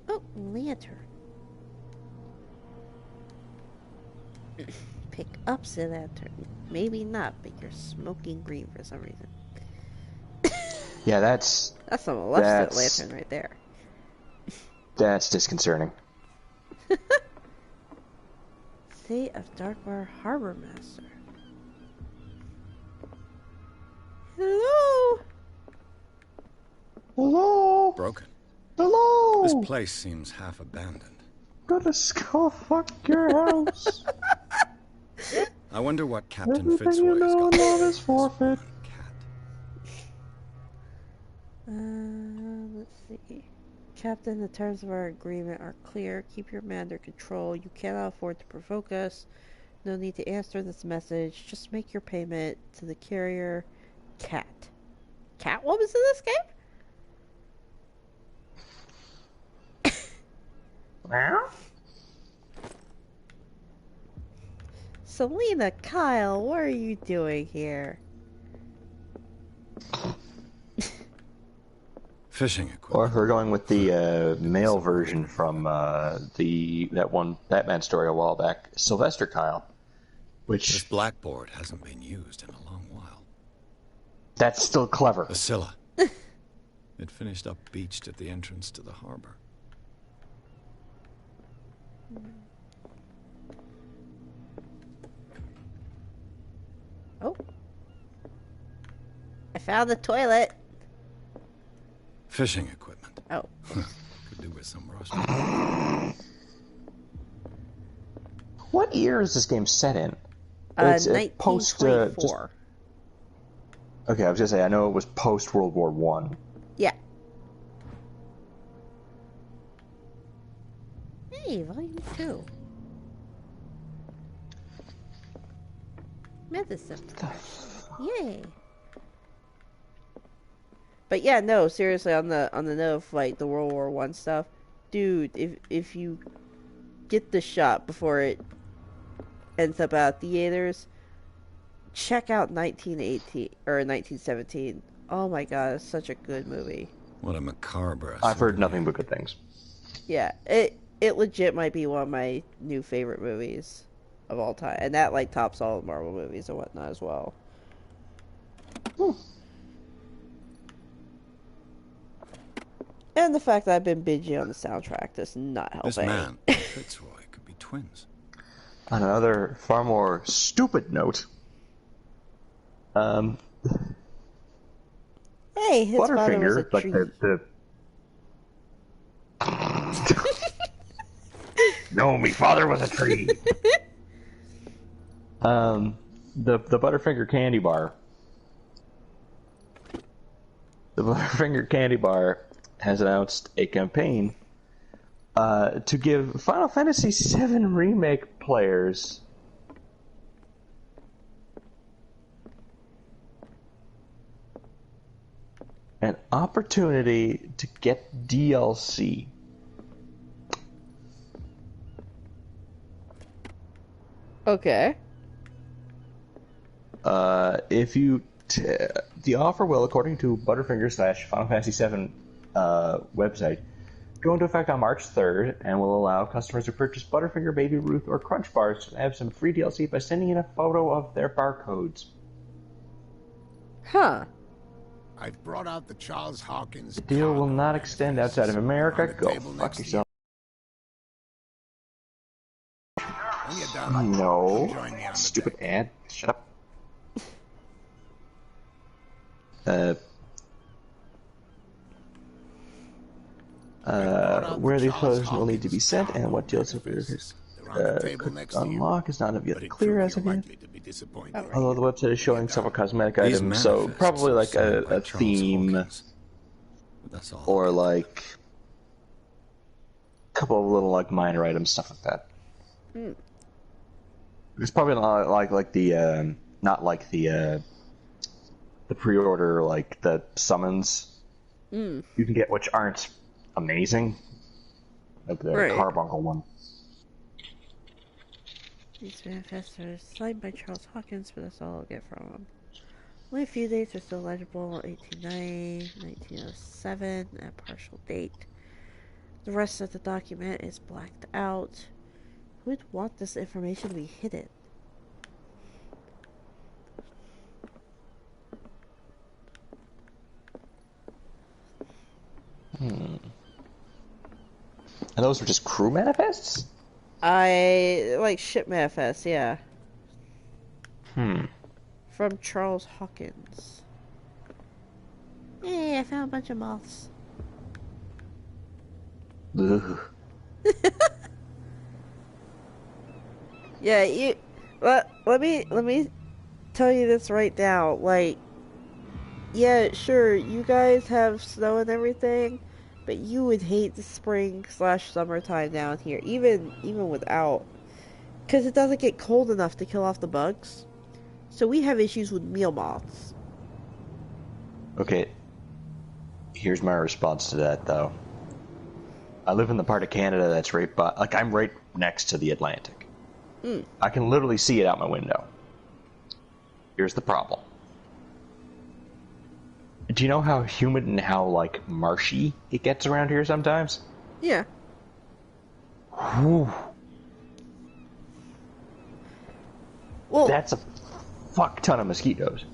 Oh, lantern. Pick up the lantern. Maybe not, but you're smoking green for some reason. Yeah, that's That's some molested That's- lantern right there. disconcerting. State of Darkbar Harbor Master. Hello? Hello? Broken. Hello? This place seems half abandoned. Gonna skull fuck your house. I wonder what Captain Everything Fitzroy's you know got and to love say is about forfeit. this cat. Let's see. Captain, the terms of our agreement are clear. Keep your man under control. You cannot afford to provoke us. No need to answer this message. Just make your payment to the carrier. Cat. Catwoman's in this game? Selena, Kyle, what are you doing here? Fishing Or if equipment. we're going with the male version from that one Batman story a while back, Sylvester Kyle, This which blackboard hasn't been used in a long while. that's still clever. A Scylla. It finished up beached at the entrance to the harbor. Oh. I found the toilet. Fishing equipment. Oh. Could do with some rust. What year is this game set in? It's post. 1924. Okay, I was gonna say I know it was post World War One. Yeah. Hey, volume 2. Medicine. Yay. But yeah, no, seriously, on the note of like the World War One stuff, dude, if you get the shot before it ends up out of theaters, check out 1918 or 1917. Oh my god, it's such a good movie. What a macabre. I've heard nothing but good things. Yeah, it legit might be one of my new favorite movies of all time, and that like tops all the Marvel movies and whatnot as well. And the fact that I've been binging on the soundtrack does not help. This man, Fitzroy, could be twins. On another far more stupid note, Hey, his father was a Butterfinger, like tree. No, me father was a tree. The Butterfinger candy bar. The Butterfinger candy bar has announced a campaign to give Final Fantasy VII Remake players an opportunity to get DLC. Okay. If you the offer will, according to Butterfinger / Final Fantasy VII website, go into effect on March 3rd and will allow customers to purchase Butterfinger, Baby Ruth, or Crunch bars to have some free DLC by sending in a photo of their barcodes. Huh. I've brought out the Charles Hawkins. The deal will not extend outside of America. Go fuck yourself. When you're done, No. join me on the Stupid deck. ad. Shut up. Where these photos will need to be sent and what deals will be could unlock is not yet clear as of yet. Although the website is showing several cosmetic items, so probably like a theme or like a couple of little like minor items, stuff like that. It's probably not like the not like the pre-order like the summons you can get, which aren't amazing, like the Right. Carbuncle one. These manifests are signed by Charles Hawkins, but that's all I'll get from him. Only a few dates are still legible: 1809, 1907, a partial date. The rest of the document is blacked out. Who would want this information to be hidden? And those were just crew manifests? I like ship manifest, yeah. Hmm. From Charles Hawkins. Hey, I found a bunch of moths. Ugh. Yeah, you. Let me tell you this right now. Like, yeah, sure, you guys have snow and everything, but you would hate the spring / summertime down here, even without, because it doesn't get cold enough to kill off the bugs. So we have issues with meal moths. Okay. Here's my response to that, though. I live in the part of Canada that's right by, like, I'm right next to the Atlantic. I can literally see it out my window. Here's the problem. Do you know how humid and how, like, marshy it gets around here sometimes? Yeah. Whew. Well, That's a fuck ton of mosquitoes.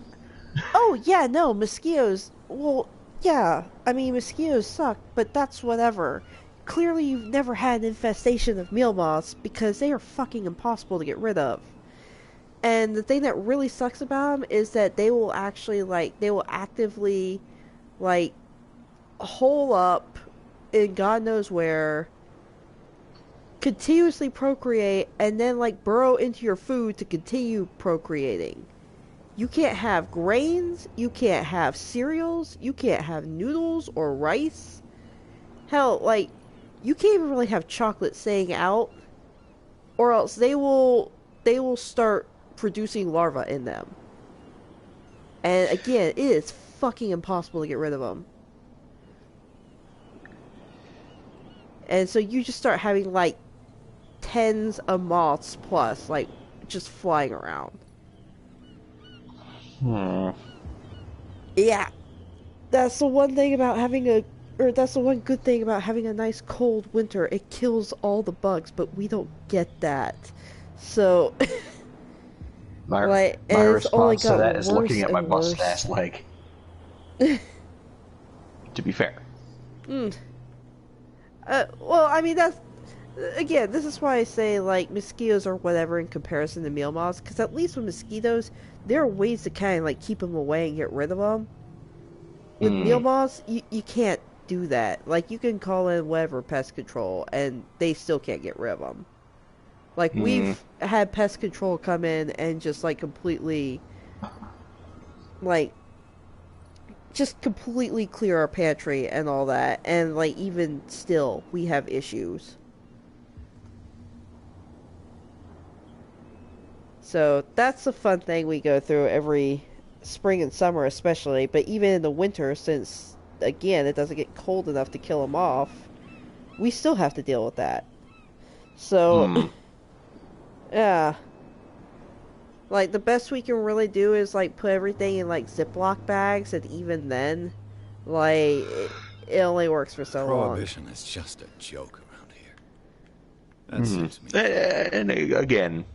oh yeah, no, mosquitoes. Well, yeah, I mean mosquitoes suck, but that's whatever. Clearly, you've never had an infestation of meal moths because they are fucking impossible to get rid of. And the thing that really sucks about them is that they will actually they will actively like hole up in God knows where, continuously procreate, and then like burrow into your food to continue procreating. You can't have grains, you can't have cereals, you can't have noodles or rice. Hell, like, you can't even really have chocolate staying out, or else they will start producing larvae in them. And again, it is fucking impossible to get rid of them. And so you just start having like tens of moths plus, like, just flying around. Yeah, that's the one thing about that's the one good thing about having a nice cold winter. It kills all the bugs, but we don't get that. So, My and it's only response to got that is worse looking at my and busted worse. ass leg. To be fair. Well, I mean, that's, again, this is why I say, like, mosquitoes are whatever in comparison to meal moths, because at least with mosquitoes, there are ways to kind of, like, keep them away and get rid of them. With meal moths, you can't do that. Like, you can call in whatever pest control, and they still can't get rid of them. Like, we've had pest control come in and just, like, completely, like, just completely clear our pantry and all that, and, like, even still, we have issues. So, that's a fun thing we go through every spring and summer especially, but even in the winter, since, again, it doesn't get cold enough to kill them off, we still have to deal with that. So, yeah. Like, the best we can really do is, like, put everything in, like, Ziploc bags, and even then, like, it only works for so long. Prohibition is just a joke around here. That suits me. And again,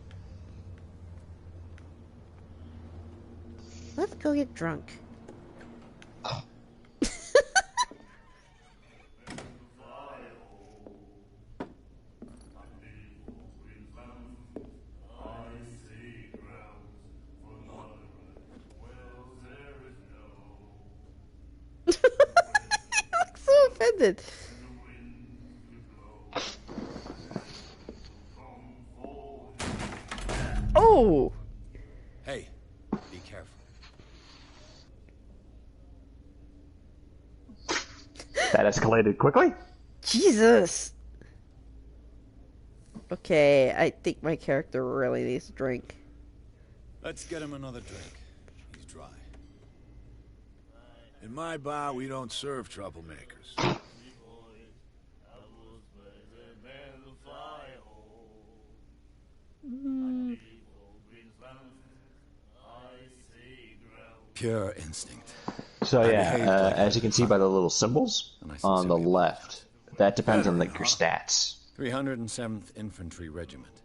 Let's go get drunk. I'm so offended. Oh! Hey, be careful. that escalated quickly. Jesus! Okay, I think my character really needs a drink. Let's get him another drink. He's dry. In my bar, we don't serve troublemakers. Pure instinct. So I yeah, behaved like as you can see by the little symbols And I on the sincerely left, that depends on like your stats. 307th Infantry Regiment.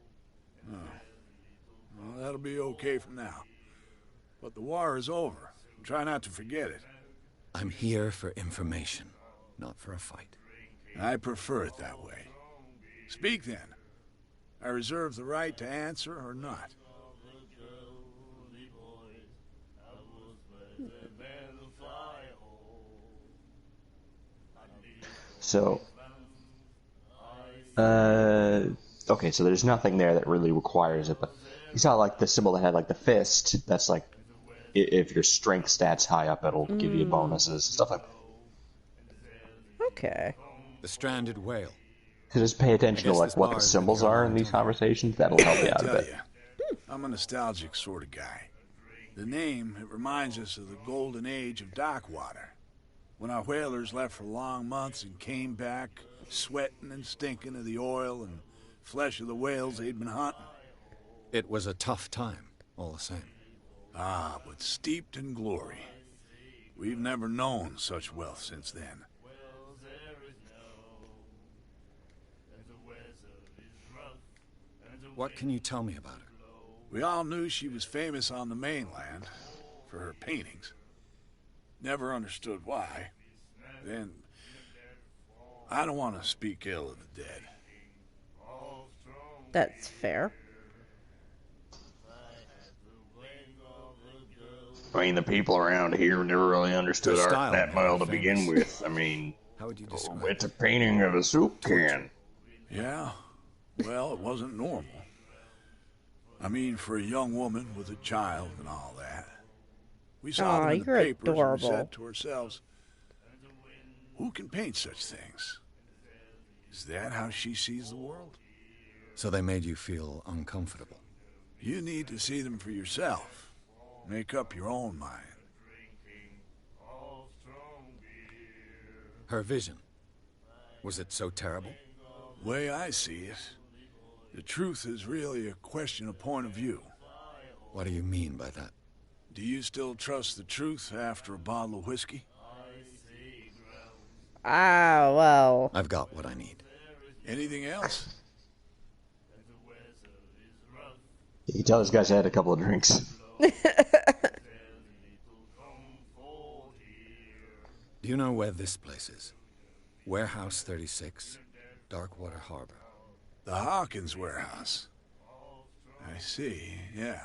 Well, that'll be okay for now. But the war is over. Try not to forget it. I'm here for information, not for a fight. I prefer it that way. Speak then. I reserve the right to answer or not. So, okay, so there's nothing there that really requires it, but you saw like the symbol that had like the fist. That's like if your strength stats high up, it'll give you bonuses, stuff like that. Okay. The stranded whale. So just pay attention to guess like this what bar the has been symbols here a are long in these time. conversations. That'll help you I out a tell bit. you, I'm a nostalgic sort of guy. The name, it reminds us of the golden age of dock water. When our whalers left for long months and came back, sweating and stinking of the oil and flesh of the whales they'd been hunting. It was a tough time, all the same. Ah, but steeped in glory. We've never known such wealth since then. What can you tell me about her? We all knew she was famous on the mainland for her paintings. Never understood why. Then, I don't want to speak ill of the dead. That's fair. I mean, the people around here never really understood Her art style that made her well to begin famous. with. I mean, How would you describe it's a it? painting of a soup can. Yeah, well, it wasn't normal. I mean, for a young woman with a child and all that. We saw Aw, them in the you're papers and we adorable. said to ourselves, who can paint such things? Is that how she sees the world? So they made you feel uncomfortable. You need to see them for yourself. Make up your own mind. Her vision. Was it so terrible? Way I see it, the truth is really a question of point of view. What do you mean by that? Do you still trust the truth after a bottle of whiskey? Ah, well. I've got what I need. Anything else? You can tell this guy's had a couple of drinks. Do you know where this place is? Warehouse 36, Darkwater Harbor. The Hawkins warehouse. I see, yeah.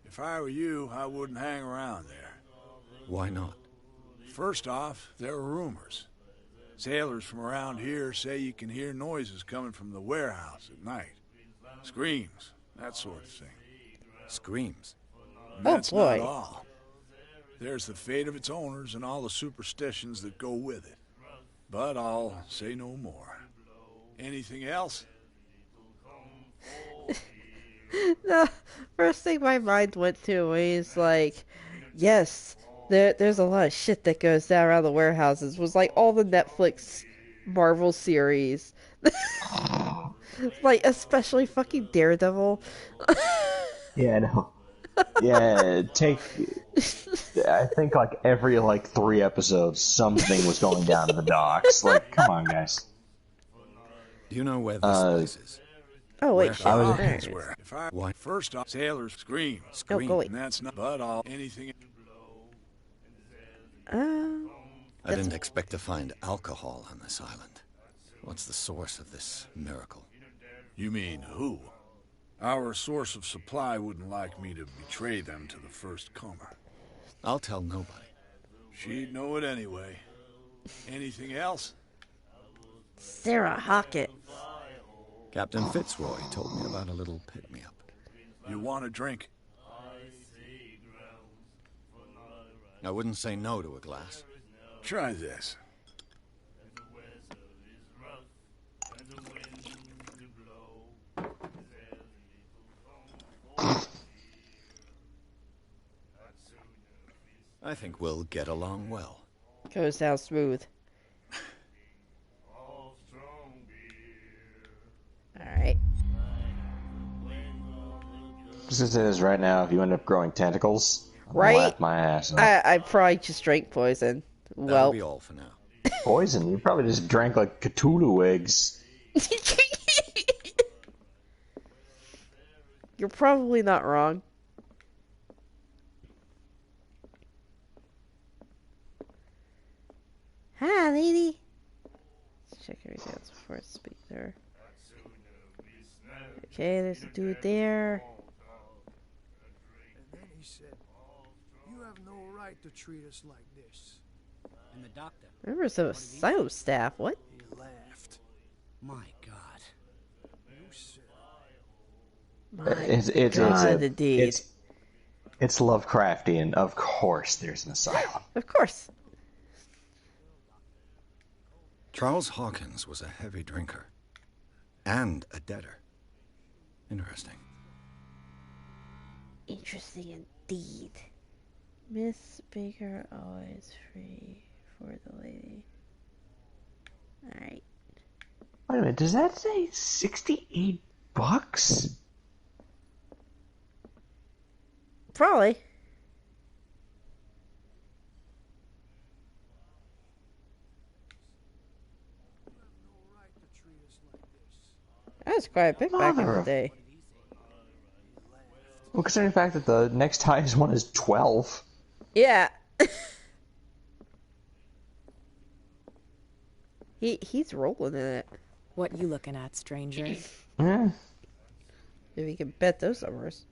If I were you, I wouldn't hang around there. Why not? First off, there are rumors. Sailors from around here say you can hear noises coming from the warehouse at night. Screams, that sort of thing. Screams. And Oh, that's boy. not all. There's the fate of its owners and all the superstitions that go with it. But I'll say no more. Anything else? The first thing my mind went to was like, yes, there's a lot of shit that goes down around the warehouses. Was like all the Netflix Marvel series. Like, especially fucking Daredevil. Yeah, no. Yeah, I think like every 3 episodes, something was going down to the docks. Like, come on, guys. Do you know where this place is? Oh, wait, Where- shit. I was- Alright. That's where. If I Why? First off, sailors scream. Oh, go away. And that's not but all anything. I didn't expect to find alcohol on this island. What's the source of this miracle? You mean who? Our source of supply wouldn't like me to betray them to the first comer. I'll tell nobody. She'd know it anyway. Anything else? Sarah Hockett. Captain Fitzroy told me about a little pick-me-up. You want a drink? I wouldn't say no to a glass. Try this. I think we'll get along well. Goes down smooth. Alright. Just as it is right now, if you end up growing tentacles, I'm gonna Right? laugh my ass off. I probably just drank poison. That'll Well. be all for now. Poison? You probably just drank Cthulhu eggs. You're probably not wrong. Hi, lady. Let's check everything else before I speak there. Okay, there's a dude there. And then he said, "You have no right to treat us like this." And the doctor, Remember some asylum staff. What? He laughed. my God. You said, My It's God, indeed. It's Lovecraftian. Of course, there's an asylum. Of course. Charles Hawkins was a heavy drinker. And a debtor. Interesting. Interesting indeed. Miss Baker always free for the lady. Alright. Wait a minute, does that say $68? Probably. That's quite a bit back in Mother the of... day. Well, considering the fact that the next highest one is 12. Yeah. He's rolling in it. What you looking at, stranger? Yeah. If you can bet those numbers.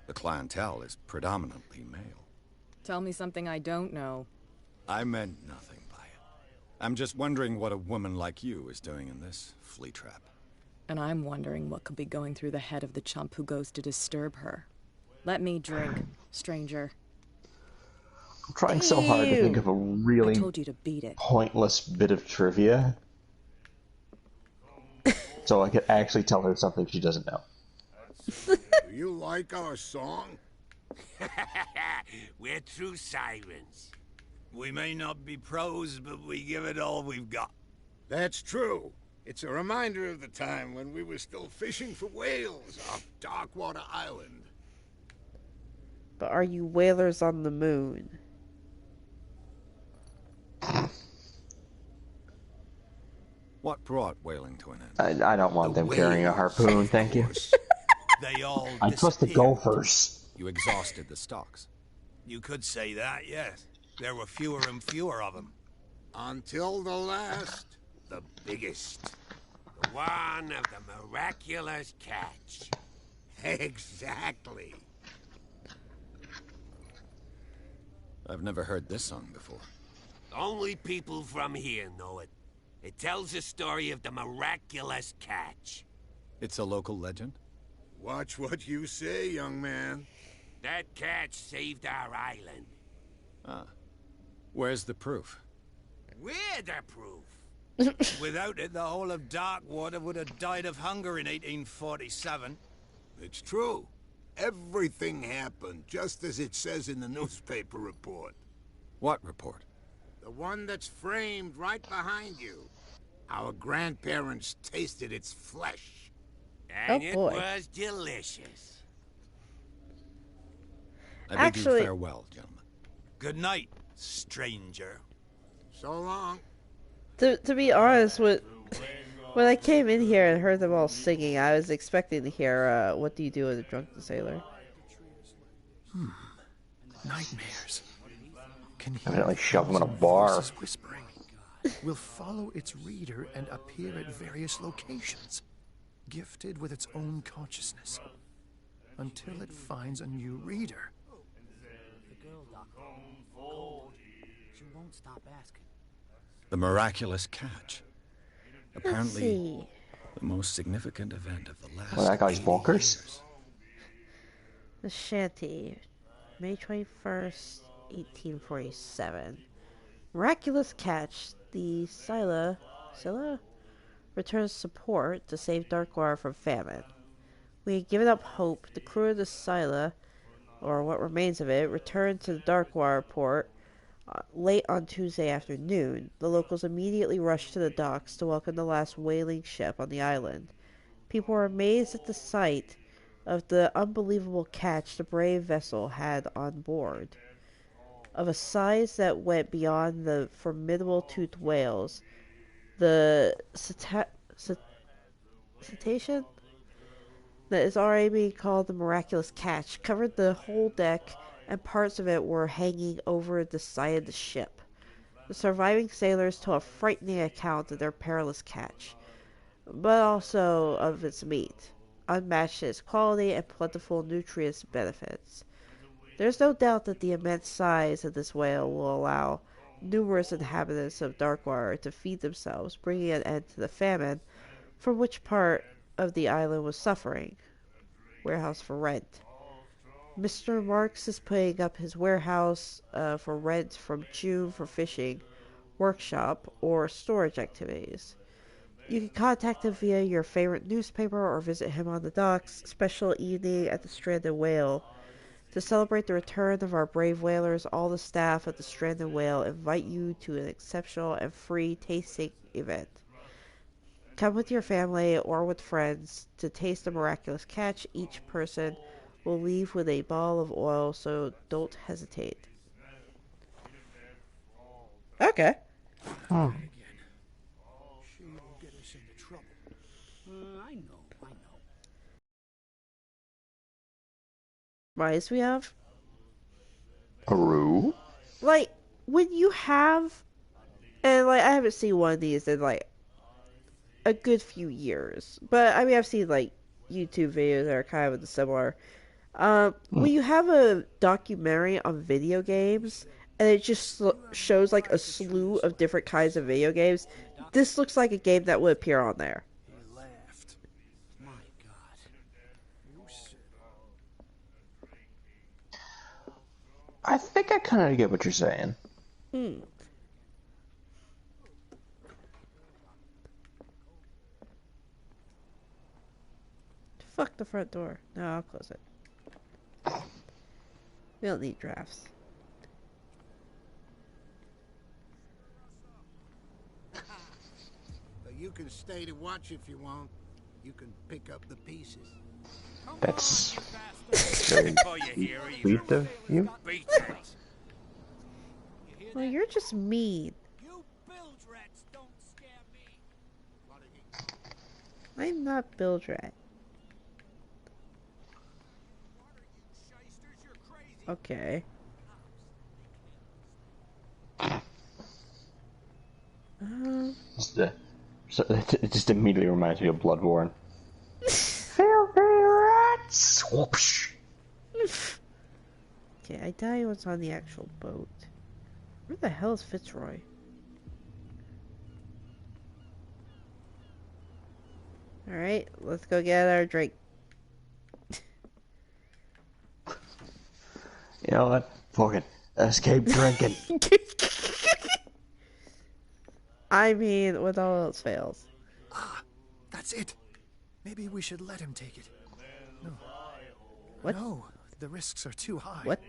The clientele is predominantly male. Tell me something I don't know. I meant nothing by it. I'm just wondering what a woman like you is doing in this flea trap. And I'm wondering what could be going through the head of the chump who goes to disturb her. Let me drink, stranger. I'm trying so hard to think of a really I told you to beat it. pointless bit of trivia. So I could actually tell her something she doesn't know. Do you like our song? We're true sirens. We may not be pros, but we give it all we've got. That's true. It's a reminder of the time when we were still fishing for whales off Darkwater Island. But are you whalers on the moon? What brought whaling to an end? I don't want them carrying a harpoon, thank you. They all I trust the golfers. You exhausted the stocks. You could say that, yes. There were fewer and fewer of them. Until the last, The biggest. The one of the miraculous catch. exactly. I've never heard this song before. Only people from here know it. It tells the story of the miraculous catch. It's a local legend? Watch what you say, young man. That catch saved our island. Ah. Where's the proof? We're the proof. Without it, the whole of Darkwater would have died of hunger in 1847. It's true. Everything happened just as it says in the newspaper report. What report? The one that's framed right behind you. Our grandparents tasted its flesh. And Oh, boy. it was delicious. I bid Actually- you farewell, gentlemen. Good night, stranger. So long. To be honest, when I came in here and heard them all singing, I was expecting to hear, What Do You Do with a Drunken Sailor? Nightmares. Can Evidently shove them in a bar. voices whispering. Will follow its reader and appear at various locations, gifted with its own consciousness, until it finds a new reader. The girl, Doctor. Cold. She won't stop asking. The miraculous catch. Let's Apparently, see. the most significant event of the last. Well, that guy's 80 bonkers. years. The Shanty, May 21st, 1847. Miraculous catch. The Scylla returns support to save Darkwater from famine. We had given up hope. The crew of the Scylla, or what remains of it, returned to the Darkwater port late on Tuesday afternoon. The locals immediately rushed to the docks to welcome the last whaling ship on the island. People were amazed at the sight of the unbelievable catch the brave vessel had on board. Of a size that went beyond the formidable toothed whales, the cetacean that is already being called the miraculous catch covered the whole deck, and parts of it were hanging over the side of the ship. The surviving sailors told a frightening account of their perilous catch, but also of its meat, unmatched in its quality and plentiful nutrient benefits. There's no doubt that the immense size of this whale will allow numerous inhabitants of Darkwater to feed themselves, bringing an end to the famine from which part of the island was suffering. Warehouse for rent. Mr. Marks is putting up his warehouse for rent from June for fishing, workshop, or storage activities. You can contact him via your favorite newspaper or visit him on the docks. Special evening at the Stranded Whale. To celebrate the return of our brave whalers, all the staff at the Stranded Whale invite you to an exceptional and free tasting event. Come with your family or with friends to taste the miraculous catch. Each person will leave with a ball of oil, so don't hesitate. Okay. Hmm. She will get us into trouble. I know. Mice we have. Peru? Like, when you have, and like, I haven't seen one of these in like a good few years, but I mean, I've seen like YouTube videos that are kind of the similar. When you have a documentary on video games and it just shows like a slew of different kinds of video games, this looks like a game that would appear on there. He laughed. My God. You said I think I kind of get what you're saying. Hmm. Fuck the front door. No, I'll close it. We don't need drafts. But you can stay to watch if you want. You can pick up the pieces. That's very sweet of you. Well, you're just mean. You bilge rats don't scare me. I'm not Bildrat. Okay. So it just immediately reminds me of Bloodborne. Filthy rats! Whoopsh. Okay, I doubt what's on the actual boat. Where the hell is Fitzroy? Alright, let's go get our drink. You know what? Fucking escape drinking. I mean, with all else fails. that's it. Maybe we should let him take it. No. What? No, the risks are too high. What?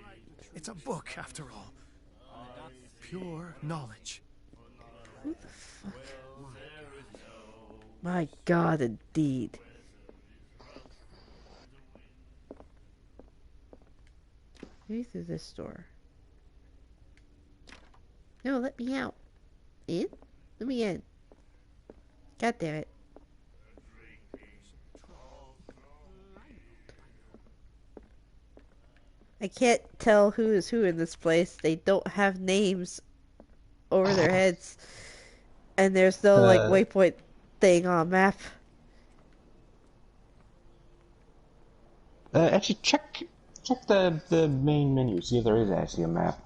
It's a book, after all. Pure knowledge. Who the fuck? My God, indeed. Maybe through this door. No, let me out. In? Let me in. God damn it. I can't tell who is who in this place. They don't have names over their heads. And there's no, like, waypoint thing on a map. Actually, check the main menu. See if there is actually a map.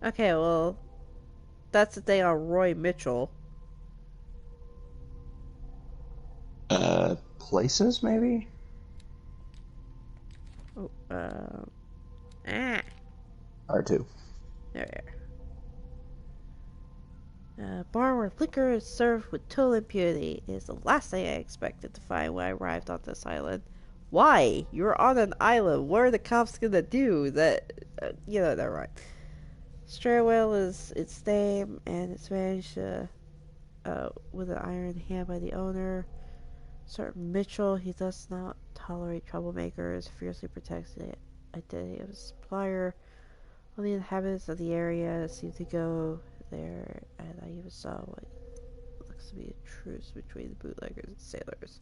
Okay, well, that's the thing on Roy Mitchell. Places maybe? Oh, R2. there. Bar where liquor is served with total impunity is the last thing I expected to find when I arrived on this island. Why? You're on an island. What are the cops gonna do? That, never mind. Stray whale is its name, and it's managed with an iron hand by the owner. Sir Mitchell, he does not tolerate troublemakers, fiercely protects the identity of his supplier. All the inhabitants of the area seem to go there, and I even saw what looks to be a truce between the bootleggers and sailors.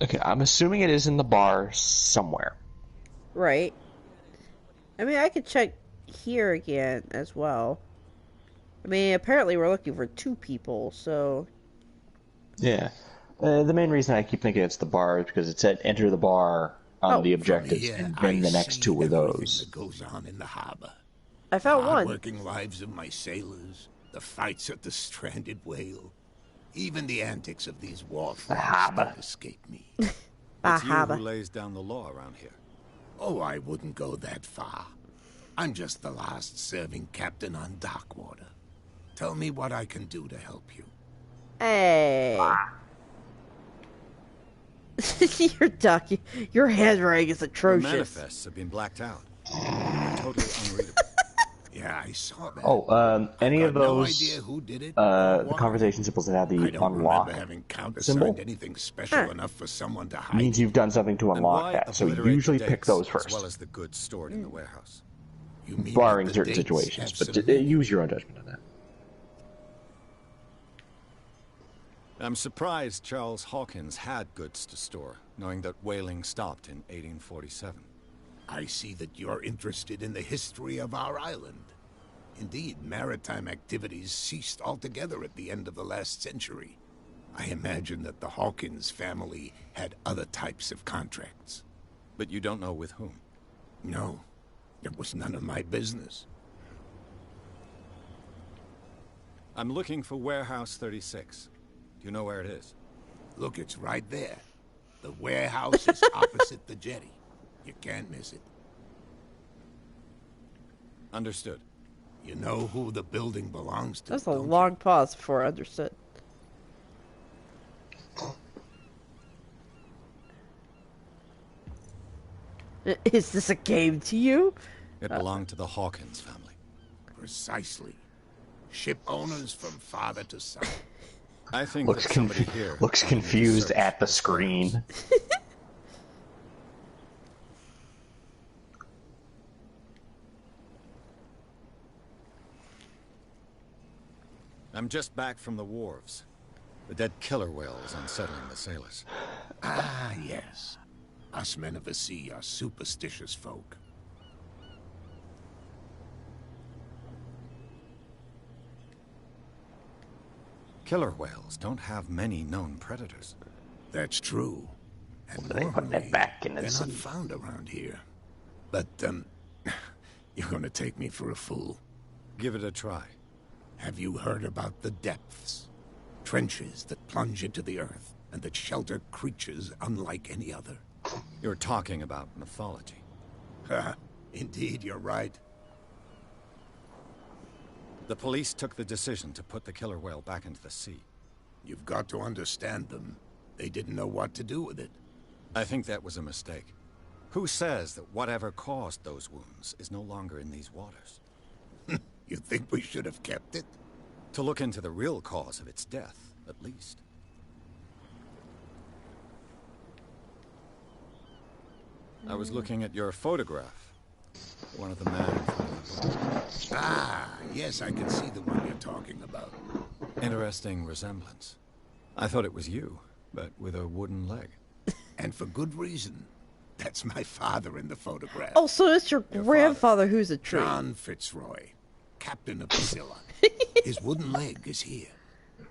Okay, I'm assuming it is in the bar somewhere. Right. I mean, I could check here again as well. I mean, apparently we're looking for 2 people, so... Yeah. The main reason I keep thinking it's the bar is because it said enter the bar on the objectives, From here, and then I the next see 2 were everything those. that goes on in the harbor. I found one. Hard-working lives of my sailors, the fights at the stranded whale, even the antics of these wharfrats don't escape me. It's you who lays down the law around here. Oh, I wouldn't go that far. I'm just the last serving captain on Darkwater. Tell me what I can do to help you. Hey. Your handwriting is The atrocious. manifests have been blacked out. They're totally unreadable. Yeah, I saw that. Oh, any I've of got no those, idea who did it, the why. conversation symbols that have the I don't remember unlock having countersigned symbol anything special enough for someone to hide means it. you've done something to And unlock why that. So obliterate the usually pick dates those as first, well as the goods stored in the warehouse. You mean barring that the certain dates situations. have But some meaning? use your own judgment on that. I'm surprised Charles Hawkins had goods to store, knowing that whaling stopped in 1847. I see that you're interested in the history of our island. Indeed, maritime activities ceased altogether at the end of the last century. I imagine that the Hawkins family had other types of contracts. But you don't know with whom. No, it was none of my business. I'm looking for Warehouse 36. Do you know where it is? Look, it's right there. The warehouse is opposite the jetty. You can't miss it. Understood. You know who the building belongs to, That's a don't long pause before I understood. Is this a game to you? It belonged to the Hawkins family. you? Precisely. Ship owners from father to son. I think Looks that somebody here looks wanted me to confused search at the this screen. warehouse. I'm just back from the wharves. The dead killer whale is unsettling the sailors. Ah, yes. Us men of the sea are superstitious folk. Killer whales don't have many known predators. That's true. And They put normally, that back in the they're not sea. found around here. But, you're gonna take me for a fool. Give it a try. Have you heard about the depths? Trenches that plunge into the earth and that shelter creatures unlike any other. You're talking about mythology. Ha! Indeed, you're right. The police took the decision to put the killer whale back into the sea. You've got to understand them. They didn't know what to do with it. I think that was a mistake. Who says that whatever caused those wounds is no longer in these waters? You think we should have kept it? To look into the real cause of its death, at least. I was looking at your photograph. One of the men in front of the book. Ah, yes, I can see the one you're talking about. Interesting resemblance. I thought it was you, but with a wooden leg. And for good reason. That's my father in the photograph. Oh, so it's your grandfather who's a tree. John Fitzroy, captain of the Scylla. His wooden leg is here.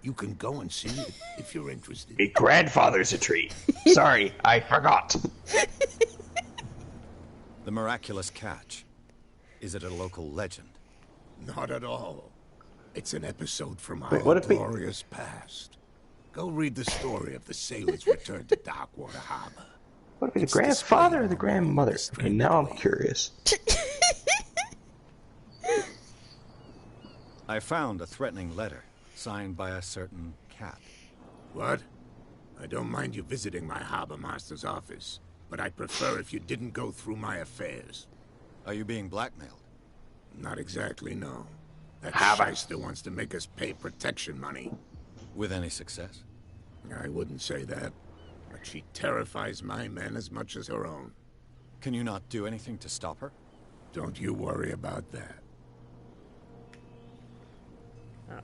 You can go and see it if you're interested. My grandfather's a tree. Sorry, I forgot. The miraculous catch. Is it a local legend? Not at all. It's an episode from Wait, our what if we- glorious past. Go read the story of the sailors' return to Darkwater Harbor. What if it's It's the grandfather or the displayed grandmother? on the Okay, now I'm strength curious. I found a threatening letter, signed by a certain cat. What? I don't mind you visiting my harbor master's office, but I'd prefer if you didn't go through my affairs. Are you being blackmailed? Not exactly, no. That Harbor. shyster wants to make us pay protection money. With any success? I wouldn't say that, but she terrifies my men as much as her own. Can you not do anything to stop her? Don't you worry about that.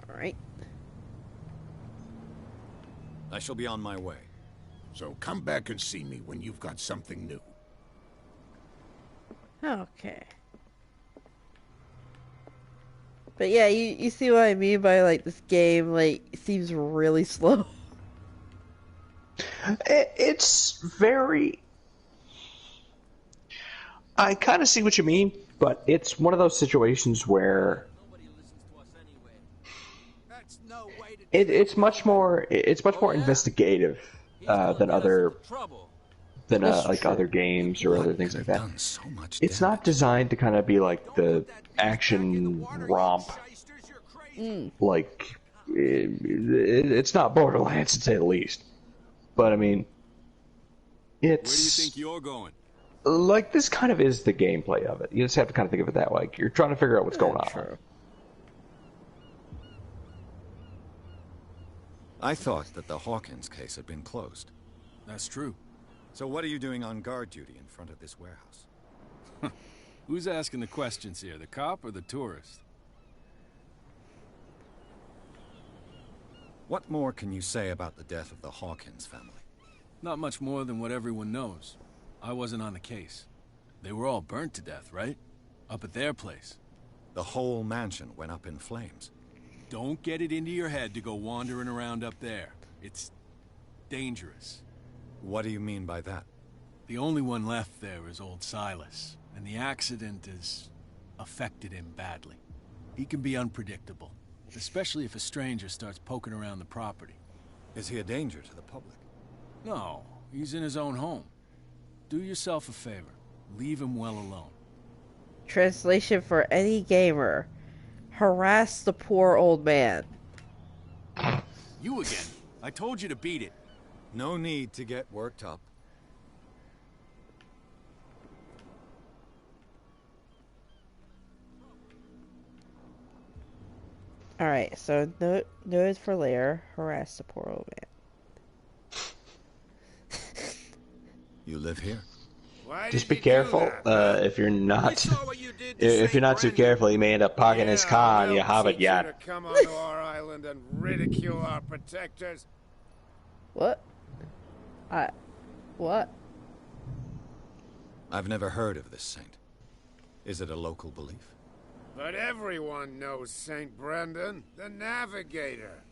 Alright. I shall be on my way. So come back and see me when you've got something new. Okay. But yeah, you see what I mean by, like, this game, like, seems really slow. It's very... I kind of see what you mean, but it's one of those situations where it's much more investigative than other like other games or other things like that. Done so much It's damage. not designed to kind of be like the action romp. Like it's not Borderlands to say the least. But I mean, Where do you It's think you're going? Like, this kind of is the gameplay of it. You just have to kind of think of it that way. Like, you're trying to figure out what's going on. True. I thought that the Hawkins case had been closed. That's true. So what are you doing on guard duty in front of this warehouse? Who's asking the questions here, the cop or the tourist? What more can you say about the death of the Hawkins family? Not much more than what everyone knows. I wasn't on the case. They were all burnt to death, right? Up at their place. The whole mansion went up in flames. Don't get it into your head to go wandering around up there. It's dangerous. What do you mean by that? The only one left there is old Silas, and the accident has affected him badly. He can be unpredictable, especially if a stranger starts poking around the property. Is he a danger to the public? No, he's in his own home. Do yourself a favor. Leave him well alone. Translation for any gamer. Harass the poor old man. You again. I told you to beat it. No need to get worked up. Alright, so note for later. Harass the poor old man. You live here? Just be careful. If you're not too careful, you may end up parking his car on your hobbit yacht. Come onto our island and ridicule our protectors. What? What? I've never heard of this saint. Is it a local belief? But everyone knows Saint Brendan, the navigator.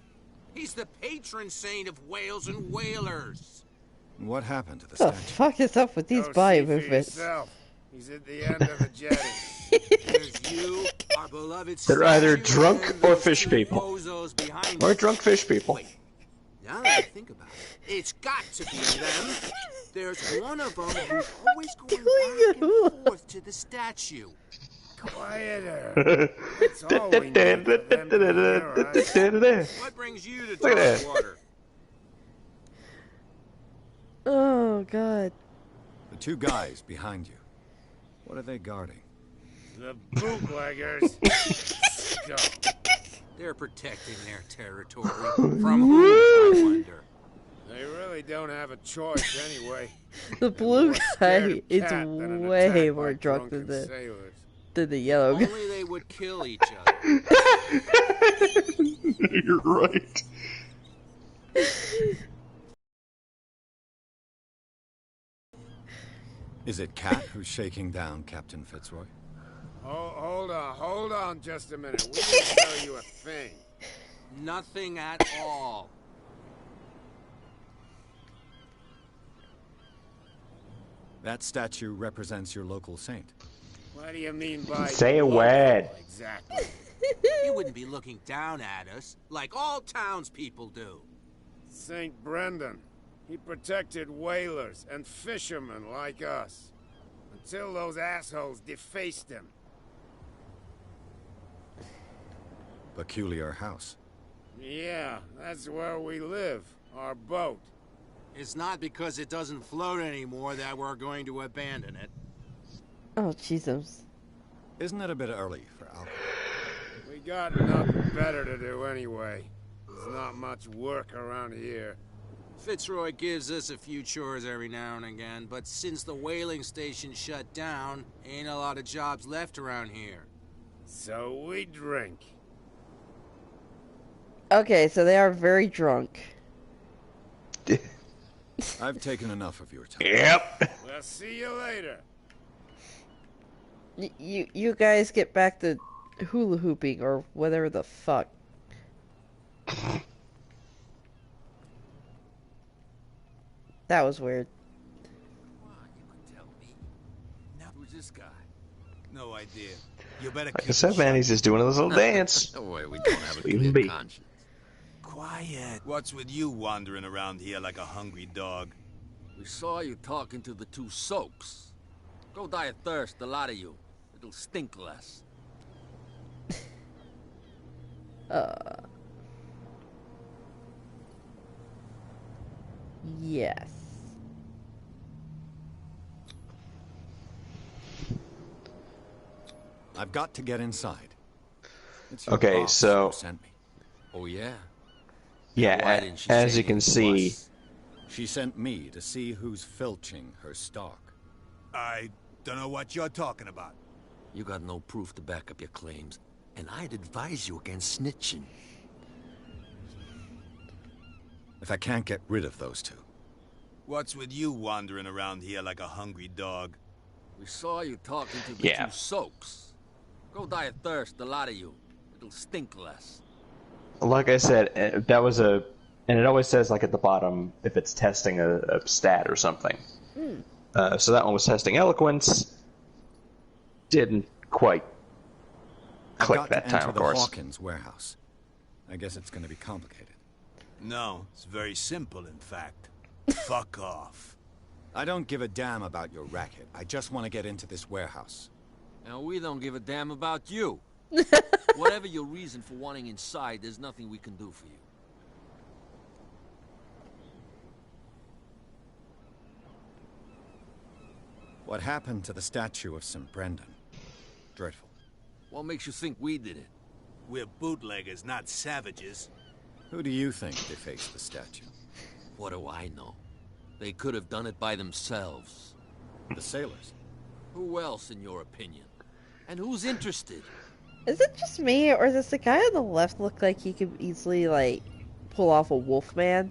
He's the patron saint of whales and whalers. What happened to the What the statue? fuck is up with these Go body see for movements? yourself. He's at the end of the jetty. There's you, our beloved They're either statue, drunk and or those fish two people. bozos behind Or you. drunk fish people. Wait, now that I think about it, it's got to be them. There's one of them who's always going back and forth to the statue. Quieter. That's all we need for them to hear us. What brings you to Look at that. Darkwater? Oh, God. The two guys behind you. What are they guarding? The bootleggers. Go. They're protecting their territory. From whom, I wonder? They really don't have a choice anyway. The blue More scared guy of is cat than an way attack more by drunk than drunken the sailors. yellow guy. Only they would kill each other. You're right. Is it Cat who's shaking down Captain Fitzroy? Oh, hold on just a minute. We didn't tell you a thing. Nothing at all. That statue represents your local saint. What do you mean by Say a local? word. Exactly. He wouldn't be looking down at us like all townspeople do. Saint Brendan. He protected whalers and fishermen like us. Until those assholes defaced him. Peculiar house. Yeah, that's where we live. Our boat. It's not because it doesn't float anymore that we're going to abandon it. Oh, Jesus. Isn't it a bit early for alcohol? We got nothing better to do anyway. There's not much work around here. Fitzroy gives us a few chores every now and again, but since the whaling station shut down, ain't a lot of jobs left around here. So we drink. Okay, so they are very drunk. I've taken enough of your time. Yep. We'll see you later. You guys get back to hula hooping or whatever the fuck. That was weird. Who's this guy? No idea. You better Like I said, man, he's just doing a little dance. No way, we don't have a Leave him clear be. conscience. Quiet. What's with you wandering around here like a hungry dog? We saw you talking to the two soaps. Go die of thirst, a lot of you. It'll stink less. Yes. I've got to get inside. It's your Okay, boss so who sent me. Oh, yeah? yeah, Why didn't she as say you can anything to see, us? She sent me to see who's filching her stock. I don't know what you're talking about. You got no proof to back up your claims, and I'd advise you against snitching. If I can't get rid of those two. What's with you wandering around here like a hungry dog? We saw you talking to the Yeah. two soaks. Go die of thirst, the lot of you. It'll stink less. like I said, that was and it always says like at the bottom if it's testing a stat or something. So that one was testing eloquence. Didn't quite I've click got that to time, enter of the course. Hawkins warehouse. I guess it's going to be complicated. No, it's very simple, in fact. Fuck off. I don't give a damn about your racket. I just want to get into this warehouse. And we don't give a damn about you. Whatever your reason for wanting inside, there's nothing we can do for you. What happened to the statue of St. Brendan? Dreadful. What makes you think we did it? We're bootleggers, not savages. Who do you think defaced the statue? What do I know? They could have done it by themselves. The sailors. Who else, in your opinion? And who's interested? Is it just me, or does the guy on the left look like he could easily, like, pull off a Wolfman?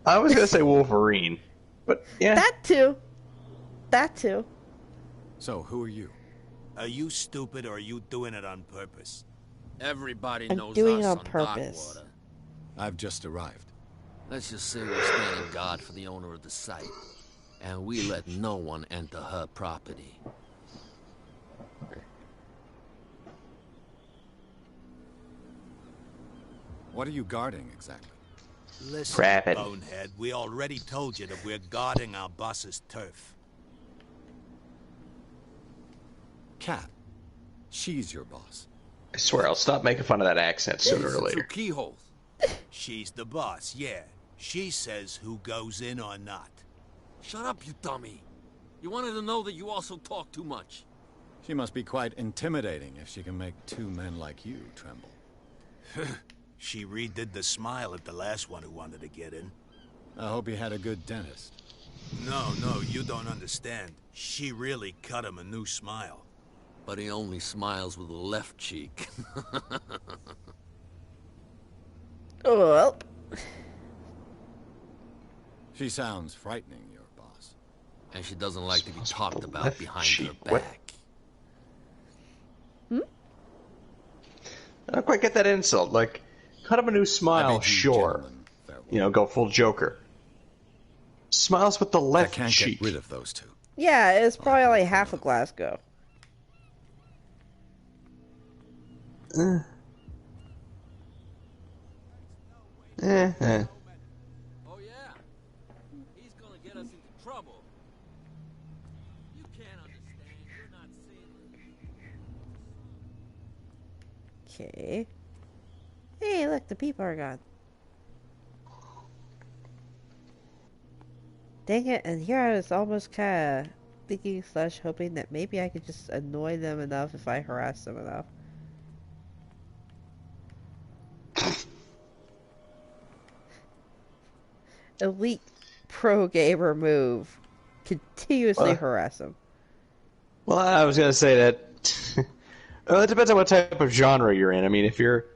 I was gonna say Wolverine, but yeah. That too. That too. So, who are you? Are you stupid or are you doing it on purpose? Everybody I'm knows doing it us on purpose. Darkwater. I've just arrived. Let's just say we're standing guard for the owner of the site. And we let no one enter her property. What are you guarding exactly? Listen, Rapid. bonehead, we already told you that we're guarding our boss's turf. Kat. She's your boss. I swear I'll stop making fun of that accent sooner or Through later. keyholes. She's the boss, yeah. She says who goes in or not. Shut up, you dummy. You wanted to know that you also talk too much. She must be quite intimidating if she can make two men like you tremble. She redid the smile at the last one who wanted to get in. I hope you had a good dentist. No, you don't understand. She really cut him a new smile. But he only smiles with the left cheek. Oh, well. She sounds frightening, your boss. And she doesn't like to be talked about Left behind cheek, her what? back. I don't quite get that insult. Like, cut him a new I smile, bid you sure. gentlemen farewell. You know, go full Joker. Smiles with the I left can't cheek. get rid of those two. Yeah, it's probably like half a Glasgow. Eh. Oh yeah? He's gonna get us into trouble. You can't understand. You're not seeing. Okay. Hey, look, the people are gone. Dang it, and here I was almost kind of thinking / hoping that maybe I could just annoy them enough if I harass them enough. Elite pro gamer move. Continuously harass them. Well, I was gonna say that. Well, it depends on what type of genre you're in. I mean, if you're,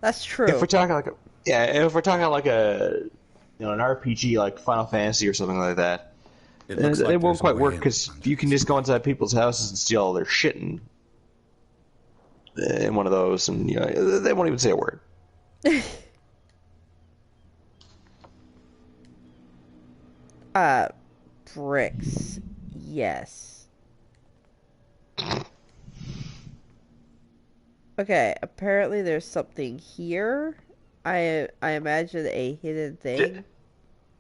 That's true. if we're talking like if we're talking like an RPG like Final Fantasy or something like that, It looks like it won't there's a quite way work in because under you can this just go inside people's houses and steal all their shit in one of those, and they won't even say a word. Bricks. Yes. Okay, apparently there's something here. I imagine a hidden thing.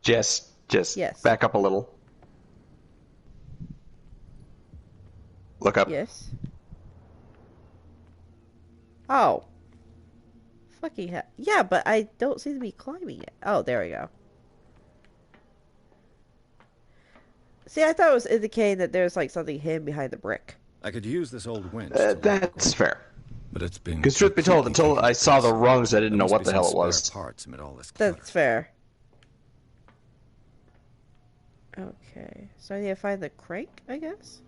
Just Yes. back up a little. Look up. Yes. Oh. Fucking hell. Yeah, but I don't seem to be climbing it. Oh, there we go. See, I thought it was indicating that there's like something hidden behind the brick. I could use this old winch. To That's fair. But it's been. Because truth be told, until I saw the rungs, I didn't know what the hell it spare was. Parts amid all this That's fair. Okay, so I need to find the crank, I guess?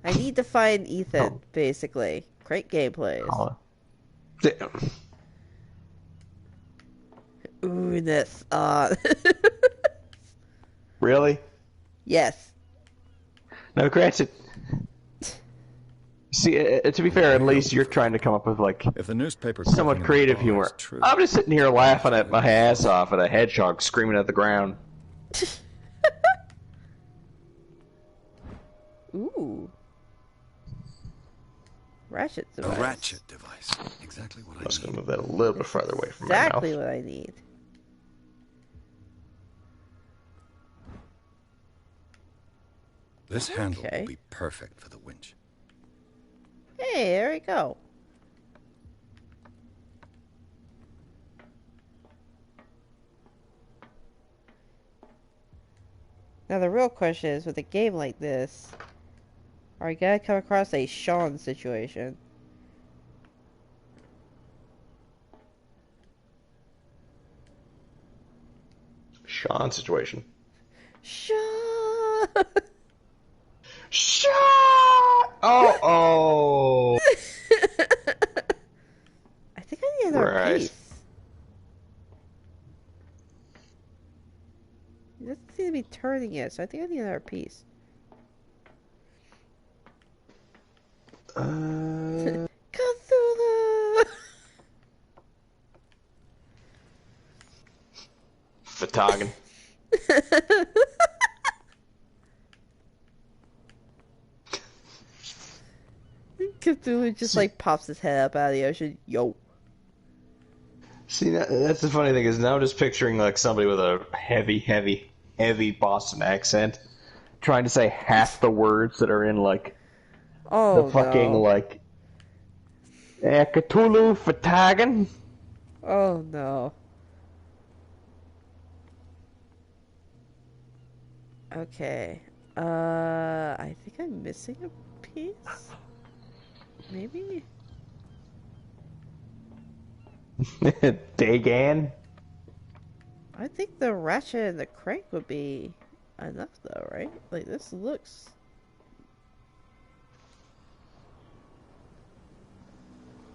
I need to find Ethan, basically. Crank gameplays. Oh. Damn. Ooh, this. Really? Yes. No, granted. See, to be fair, at least you're trying to come up with, like, if the newspaper somewhat creative humor. I'm just sitting here laughing at my ass off at a hedgehog screaming at the ground. Ooh. Ratchet device. A ratchet device. Exactly what I need. I'm just going to move that a little bit farther away from my mouth. Exactly what I need. This handle will be perfect for the winch. Hey, there we go. Now the real question is, with a game like this, are you gonna come across a Sean situation? Sean situation. Sean! Sean! Oh! I think I need another piece. It doesn't seem to be turning it, so I think I need another piece. Cthulhu! Fatagan. Cthulhu just like pops his head up out of the ocean. Yo. See, that's the funny thing is now I'm just picturing like somebody with a heavy Boston accent trying to say half the words that are in like the fucking like Cthulhu Fatagan. Oh no. Okay. I think I'm missing a piece. Maybe? Dagan? I think the ratchet and the crank would be enough though, right? Like this looks...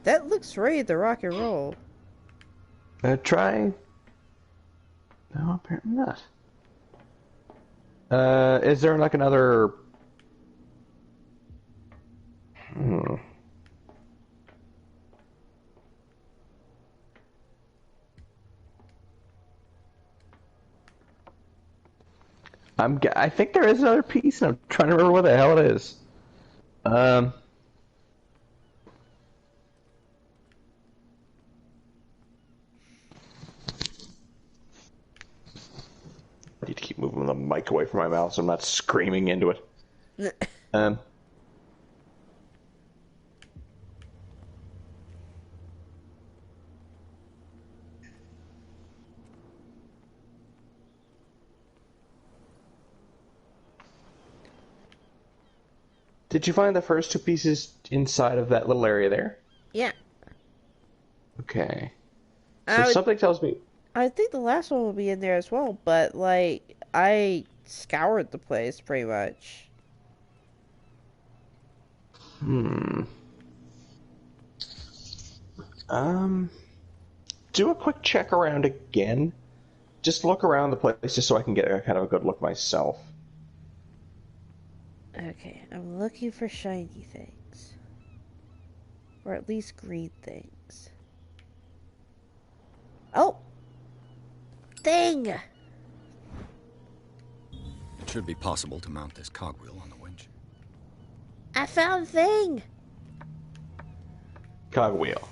That looks ready to rock and roll. Try... No, apparently not. Is there like another... I think there is another piece, and I'm trying to remember what the hell it is. I need to keep moving the mic away from my mouth so I'm not screaming into it. Did you find the first two pieces inside of that little area there? Yeah. Okay. So something tells me... I think the last one will be in there as well, but, like, I scoured the place pretty much. Do a quick check around again. Just look around the place just so I can get a kind of a good look myself. Okay, I'm looking for shiny things. Or at least green things. Oh! Thing! It should be possible to mount this cogwheel on the winch. I found thing! Cogwheel.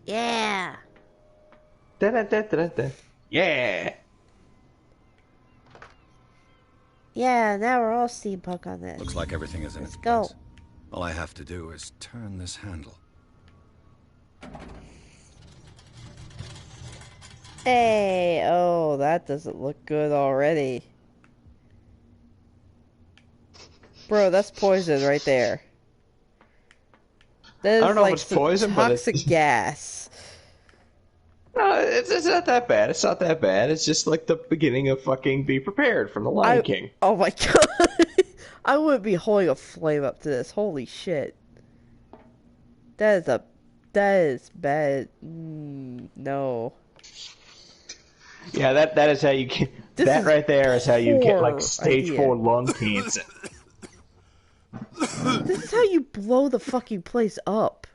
Yeah! Da-da-da-da-da. Yeah! Yeah, now we're all steampunk on this. Looks like everything is in its place. Go. All I have to do is turn this handle. Hey! Oh, that doesn't look good already. Bro, that's poison right there. That is I don't know like if it's some poison, but toxic gas. No, it's not that bad. It's not that bad. It's just like the beginning of fucking Be Prepared from The Lion King. Oh my god. I wouldn't be holding a flame up to this. Holy shit. That is bad. No. Yeah, that is how you get... That right there is how you get, like, stage 4 lung cancer. This is how you blow the fucking place up.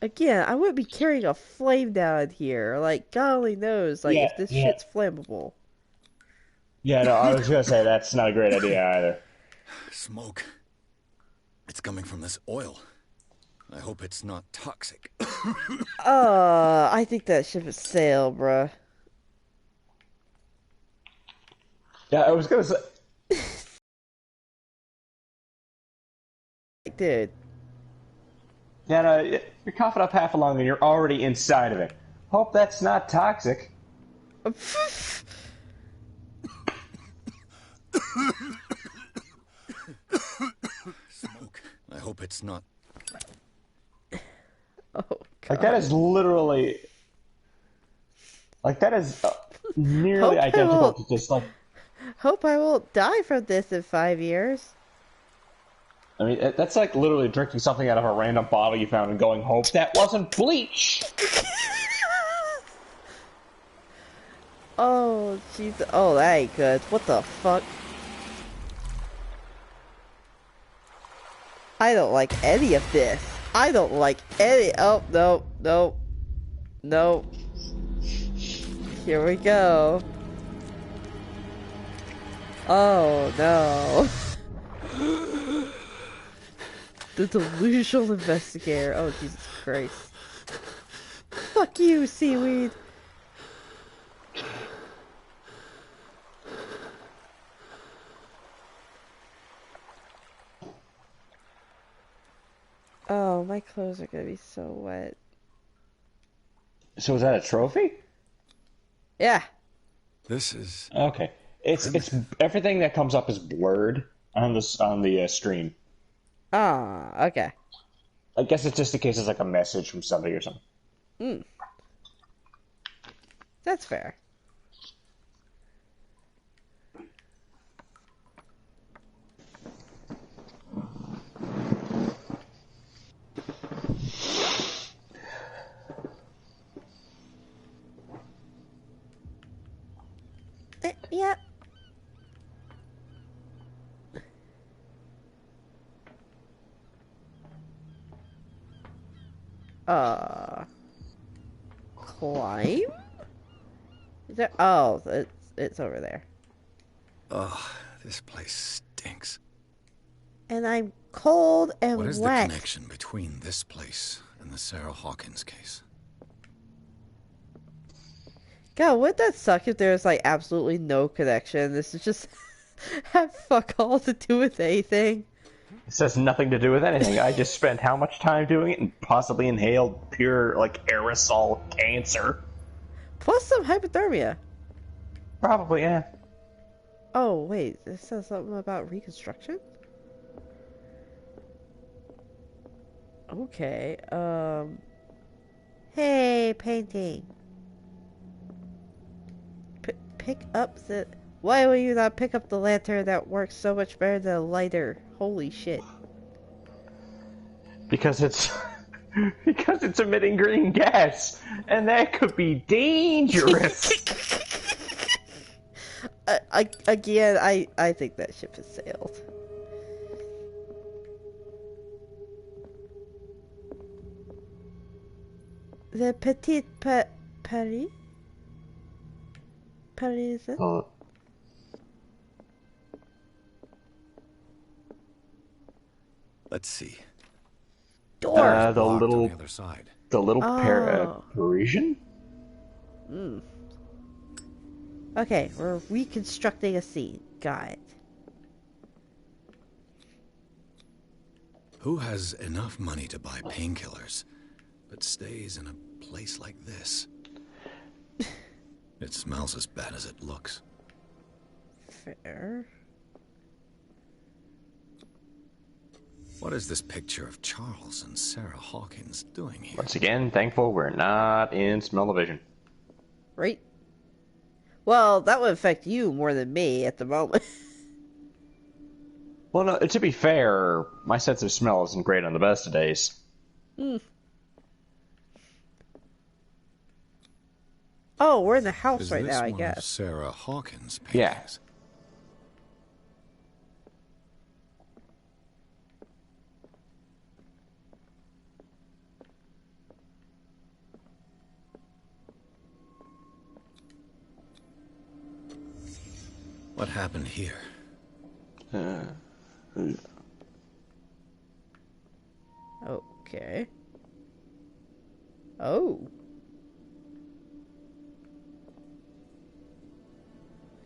Again, I wouldn't be carrying a flame down here. Like, God only knows, like, if this shit's flammable. Yeah, no, I was gonna say that's not a great idea either. Smoke. It's coming from this oil. I hope it's not toxic. I think that ship has sailed, bruh. Yeah, I was gonna say... Dude. Yeah, no, you're coughing up half a lung and you're already inside of it. Hope that's not toxic. Smoke. I hope it's not... Oh, God. Like, that is literally... Like, that is nearly identical to just, like... Hope I won't die from this in 5 years. I mean, that's like literally drinking something out of a random bottle you found and going, hope that wasn't bleach! Oh, jeez. Oh, that ain't good. What the fuck? I don't like any of this. I don't like any... Oh, no, no. No. Here we go. Oh, no. The delusional investigator. Oh, Jesus Christ. Fuck you, seaweed. Oh, my clothes are gonna be so wet. So is that a trophy? Yeah. This is... Okay. It's everything that comes up is blurred on the stream. Ah, okay. I guess it's just in case it's like a message from somebody or something. Hmm. That's fair. Yeah. Climb? Is there? Oh, it's over there. Oh, this place stinks. And I'm cold and What is wet. the connection between this place and the Sarah Hawkins case? God, wouldn't that suck if there's like absolutely no connection? This is just have fuck all to do with anything. This has nothing to do with anything. I just spent how much time doing it and possibly inhaled pure, like, aerosol cancer. Plus some hypothermia. Probably, yeah. Oh, wait. This says something about reconstruction? Okay, Hey, painting. Pick up the... Why will you not pick up the lantern that works so much better than a lighter? Holy shit. Because it's... because it's emitting green gas, and that could be dangerous. Again, I think that ship has sailed. The Petite Paris? Paris? Let's see. Door. The little... on the other side. The little Parisian? Mm. Okay, we're reconstructing a scene. Got it. Who has enough money to buy painkillers, but stays in a place like this? It smells as bad as it looks. fair. What is this picture of Charles and Sarah Hawkins doing here? Once again, thankful we're not in smell-o-vision. Right? Well, that would affect you more than me at the moment. Well, no, to be fair, my sense of smell isn't great on the best of days. Oh, we're in the house Is right this now, I one guess. of Sarah Hawkins' Yeah. paintings? What happened here? Okay. Oh.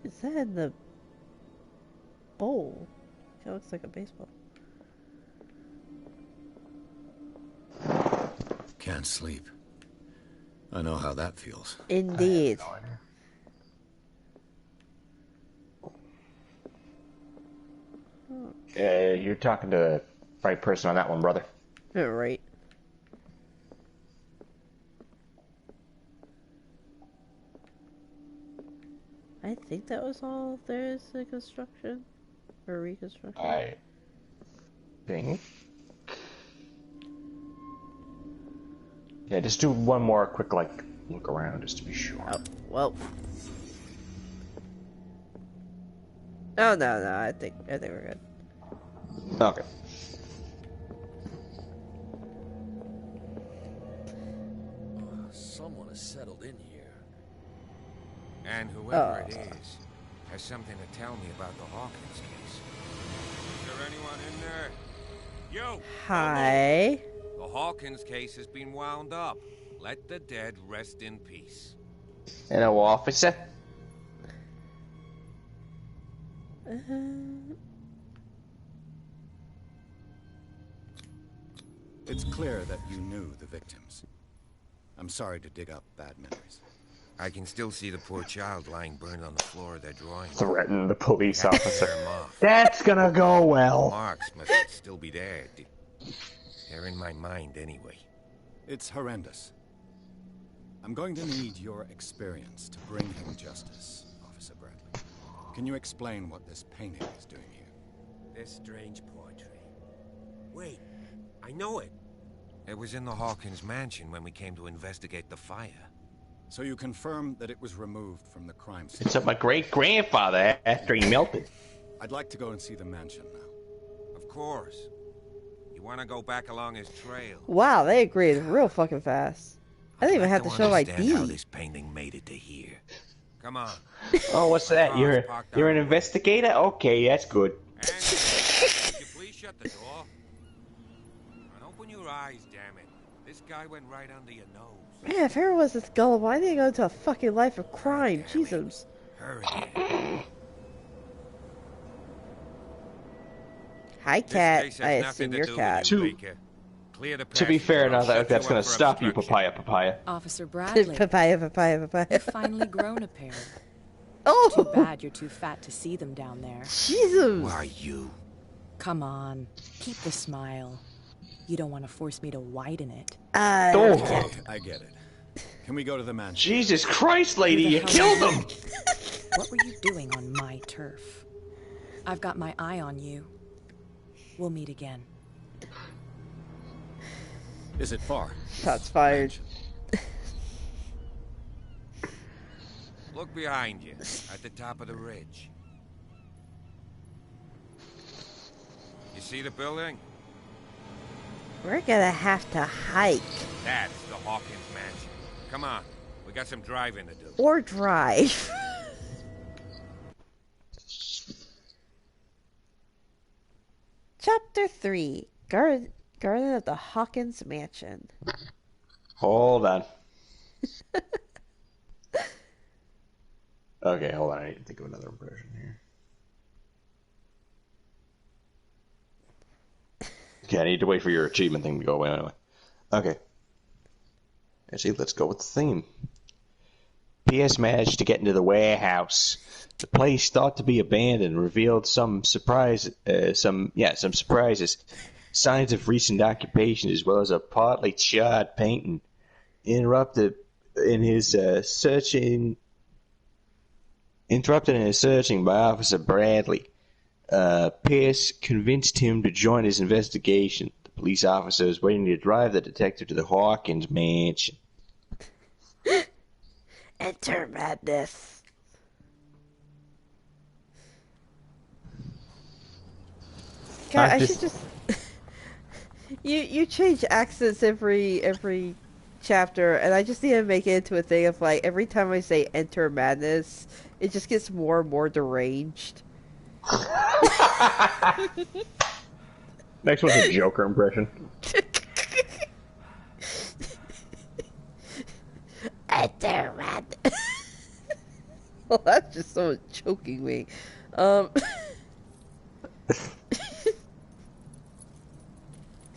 Is that in the bowl? It looks like a baseball. Can't sleep. I know how that feels. Indeed. You're talking to the right person on that one, brother. Right. I think that was all there is to construction or reconstruction. I think. Yeah, just do one more quick look around just to be sure. Oh, well. Oh no, I think we're good. Okay. Someone has settled in here. And whoever it is has something to tell me about the Hawkins case. Is there anyone in there? Yo! Hi. The Hawkins case has been wound up. Let the dead rest in peace. Hello, officer. It's clear that you knew the victims. I'm sorry to dig up bad memories. I can still see the poor child lying burned on the floor of their drawing room. Threaten the police officer. Tear 'em off. That's gonna go well. Marks must still be there. They're in my mind anyway. It's horrendous. I'm going to need your experience to bring him justice, Officer Bradley. Can you explain what this painting is doing here? This strange portrait. Wait, I know it. It was in the Hawkins mansion when we came to investigate the fire. So you confirm that it was removed from the crime scene? It's of my great-grandfather after he melted. I'd like to go and see the mansion now. Of course. You want to go back along his trail? Wow, they agreed real fucking fast. I didn't even have to show ID. How this painting made it to here. Come on. Oh, what's that? You're an investigator? Okay, that's good. And could you please shut the door? And open your eyes, damn it. This guy went right under your nose. Man, if everyone was this gullible, I didn't go into a fucking life of crime. Jesus. Hurry. Hi, cat. I assume you're cat. To be fair, not that that's gonna stop you, papaya. Officer Bradley. papaya. You've finally grown a pair. Oh! Too bad you're too fat to see them down there. Jesus! Why you? Come on. Keep the smile. You don't want to force me to widen it. Okay, I get it. Can we go to the mansion? Jesus Christ, lady, you killed him! What were you doing on my turf? I've got my eye on you. We'll meet again. Is it far? Shots fired. Look behind you, at the top of the ridge. You see the building? We're gonna have to hike. That's the Hawkins mansion. Come on, we got some driving to do. Or drive. Chapter 3. Garden of the Hawkins Mansion. Hold on. Okay, hold on. I need to think of another impression here. Okay, I need to wait for your achievement thing to go away anyway. Okay. Actually, let's go with the theme. PS managed to get into the warehouse. The place thought to be abandoned revealed some surprises. Signs of recent occupation, as well as a partly charred painting. Interrupted in his searching by Officer Bradley. Pierce convinced him to join his investigation. The police officer is waiting to drive the detective to the Hawkins mansion. Enter madness. God, I should just you change accents every chapter, and I just need to make it into a thing of like every time I say enter madness, it just gets more and more deranged. Next one's a Joker impression. Enter madness. Well, that's just someone choking me.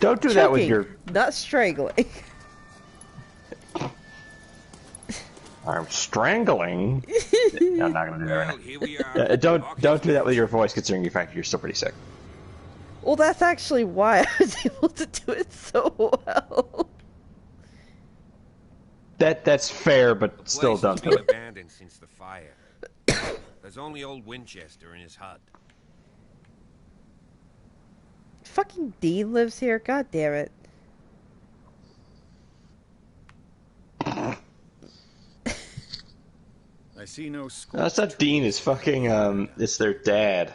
Don't do that with your... Not strangling. I'm strangling? No, I'm not going to do that right now. Don't do that with your voice, considering the fact that you're still pretty sick. Well, that's actually why I was able to do it so well. That's fair, but still don't do been it. abandoned since the fire. There's only old Winchester in his hut. Fucking Dean lives here. God damn it. I see no school. That's not Dean. It's fucking it's their dad.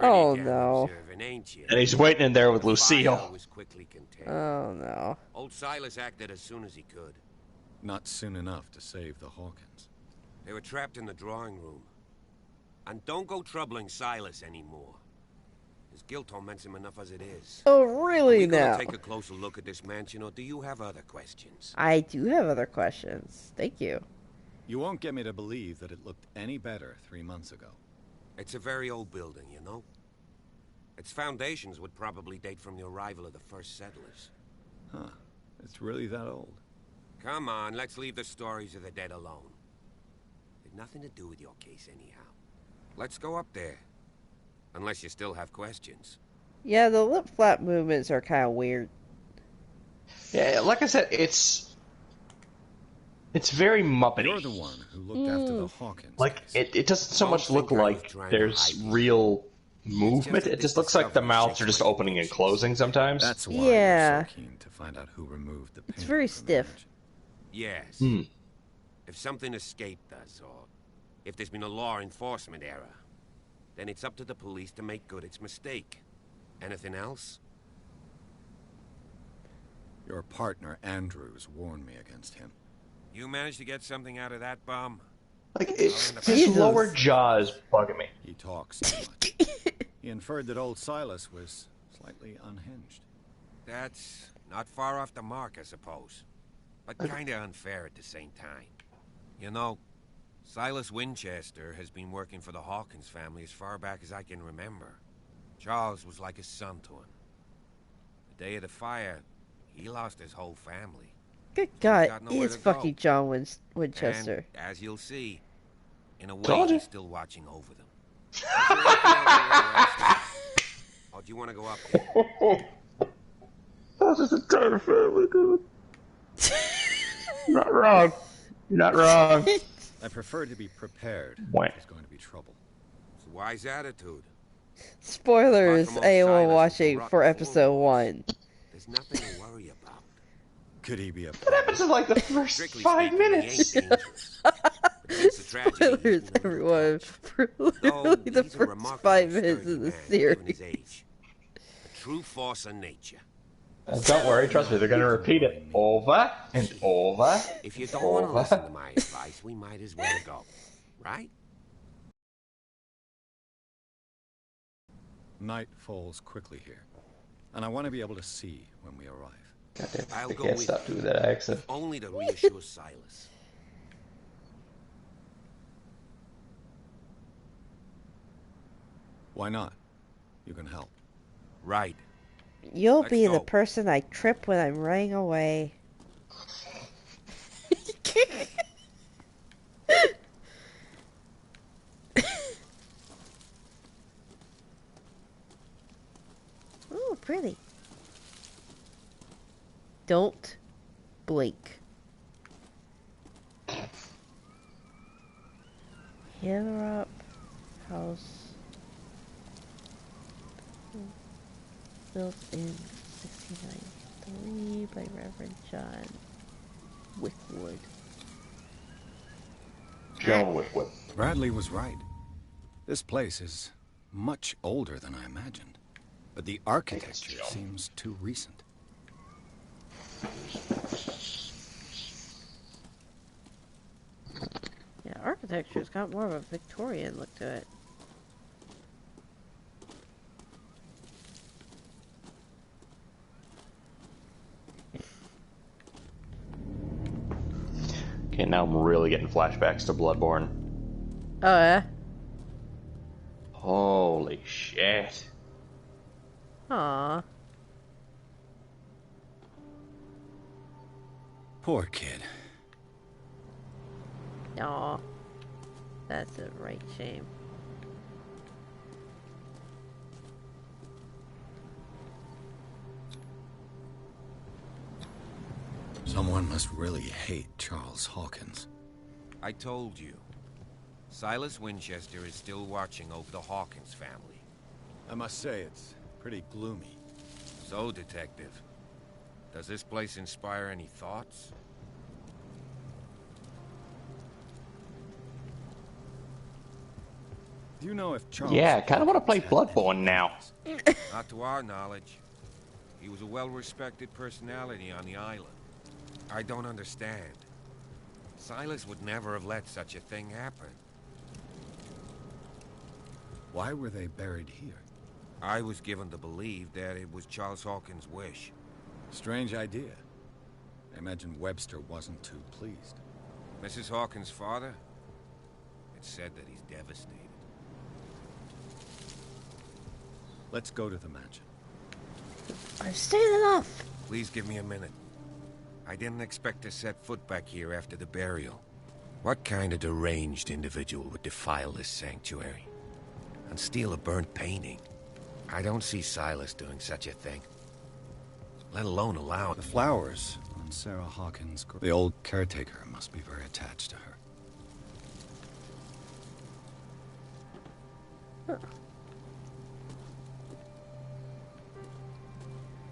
Oh no. And he's waiting in there with Lucille. Oh no. Old Silas acted as soon as he could. Not soon enough to save the Hawkins. They were trapped in the drawing room. And don't go troubling Silas anymore. His guilt torments him enough as it is. Oh really now? Take a closer look at this mansion, or do you have other questions? I do have other questions. Thank you. You won't get me to believe that it looked any better 3 months ago. It's a very old building, you know? Its foundations would probably date from the arrival of the first settlers. Huh. It's really that old. Come on, let's leave the stories of the dead alone. They've nothing to do with your case anyhow. Let's go up there. Unless you still have questions. Yeah, the lip flap movements are kind of weird. Yeah, like I said, it's very Muppety. You're the one who looked after the Hawkins. Like, it doesn't so much look like there's real movement. It just looks like the mouths are just opening and closing sometimes. That's why yeah. you're so keen to find out who removed the paint. It's very stiff. Yes. If something escaped us, or if there's been a law enforcement error, then it's up to the police to make good its mistake. Anything else? Your partner, Andrews, warned me against him. You managed to get something out of that bum? Like, his lower jaw is bugging me. He talks too much. He inferred that old Silas was slightly unhinged. That's not far off the mark, I suppose. But kinda unfair at the same time. You know, Silas Winchester has been working for the Hawkins family as far back as I can remember. Charles was like a son to him. The day of the fire, he lost his whole family. Good God, it's fucking John Winchester. And, as you'll see, in a way, Told you. he's still watching over them. Oh, do you want to go up there? That's his entire family, dude. You're not wrong. You're not wrong. I prefer to be prepared. What? There's going to be trouble. It's a wise attitude. Spoilers, Apart from old anyone Silas watching and for Rock episode Foremost, 1. There's nothing to worry about. Could he be a... What happens in like the first Strictly 5 speaking, minutes? he ain't dangerous. But since the tragedy, Spoilers, he's been under everyone, attack. for Though literally the he's a first remarkably 5 minutes sturdy of the man, given his series. age. A true force of nature. Don't worry, trust me, they're going to repeat it over and over. If you don't want to listen to my advice, we might as well go. Right? Night falls quickly here, and I want to be able to see when we arrive. Goddamn, I'll they go can't with stop you. doing that accent. Only to reassure Silas. Why not? You can help. Right. You'll Let's be the go. person I trip when I'm running away. Don't blink. Healer up. House. Built in 1693 by Reverend John Wickwood. John Wickwood. Bradley was right. This place is much older than I imagined. But the architecture seems too recent. Yeah, architecture's got more of a Victorian look to it. Okay, now I'm really getting flashbacks to Bloodborne. Oh, yeah? Holy shit. Aww. Poor kid. Aw. That's a right shame. Someone must really hate Charles Hawkins. I told you. Silas Winchester is still watching over the Hawkins family. I must say, it's pretty gloomy. So, Detective, does this place inspire any thoughts? Do you know if Charles... Yeah, I kind of want to play Hawkins had Bloodborne now. Not to our knowledge. He was a well-respected personality on the island. I don't understand. Silas would never have let such a thing happen. Why were they buried here? I was given to believe that it was Charles Hawkins' wish. Strange idea. I imagine Webster wasn't too pleased. Mrs. Hawkins' father? It's said that he's devastated. Let's go to the mansion. I've stayed enough! Please give me a minute. I didn't expect to set foot back here after the burial. What kind of deranged individual would defile this sanctuary? And steal a burnt painting? I don't see Silas doing such a thing. Let alone allow it. The flowers on Sarah Hawkins' grave. The old caretaker must be very attached to her. Huh.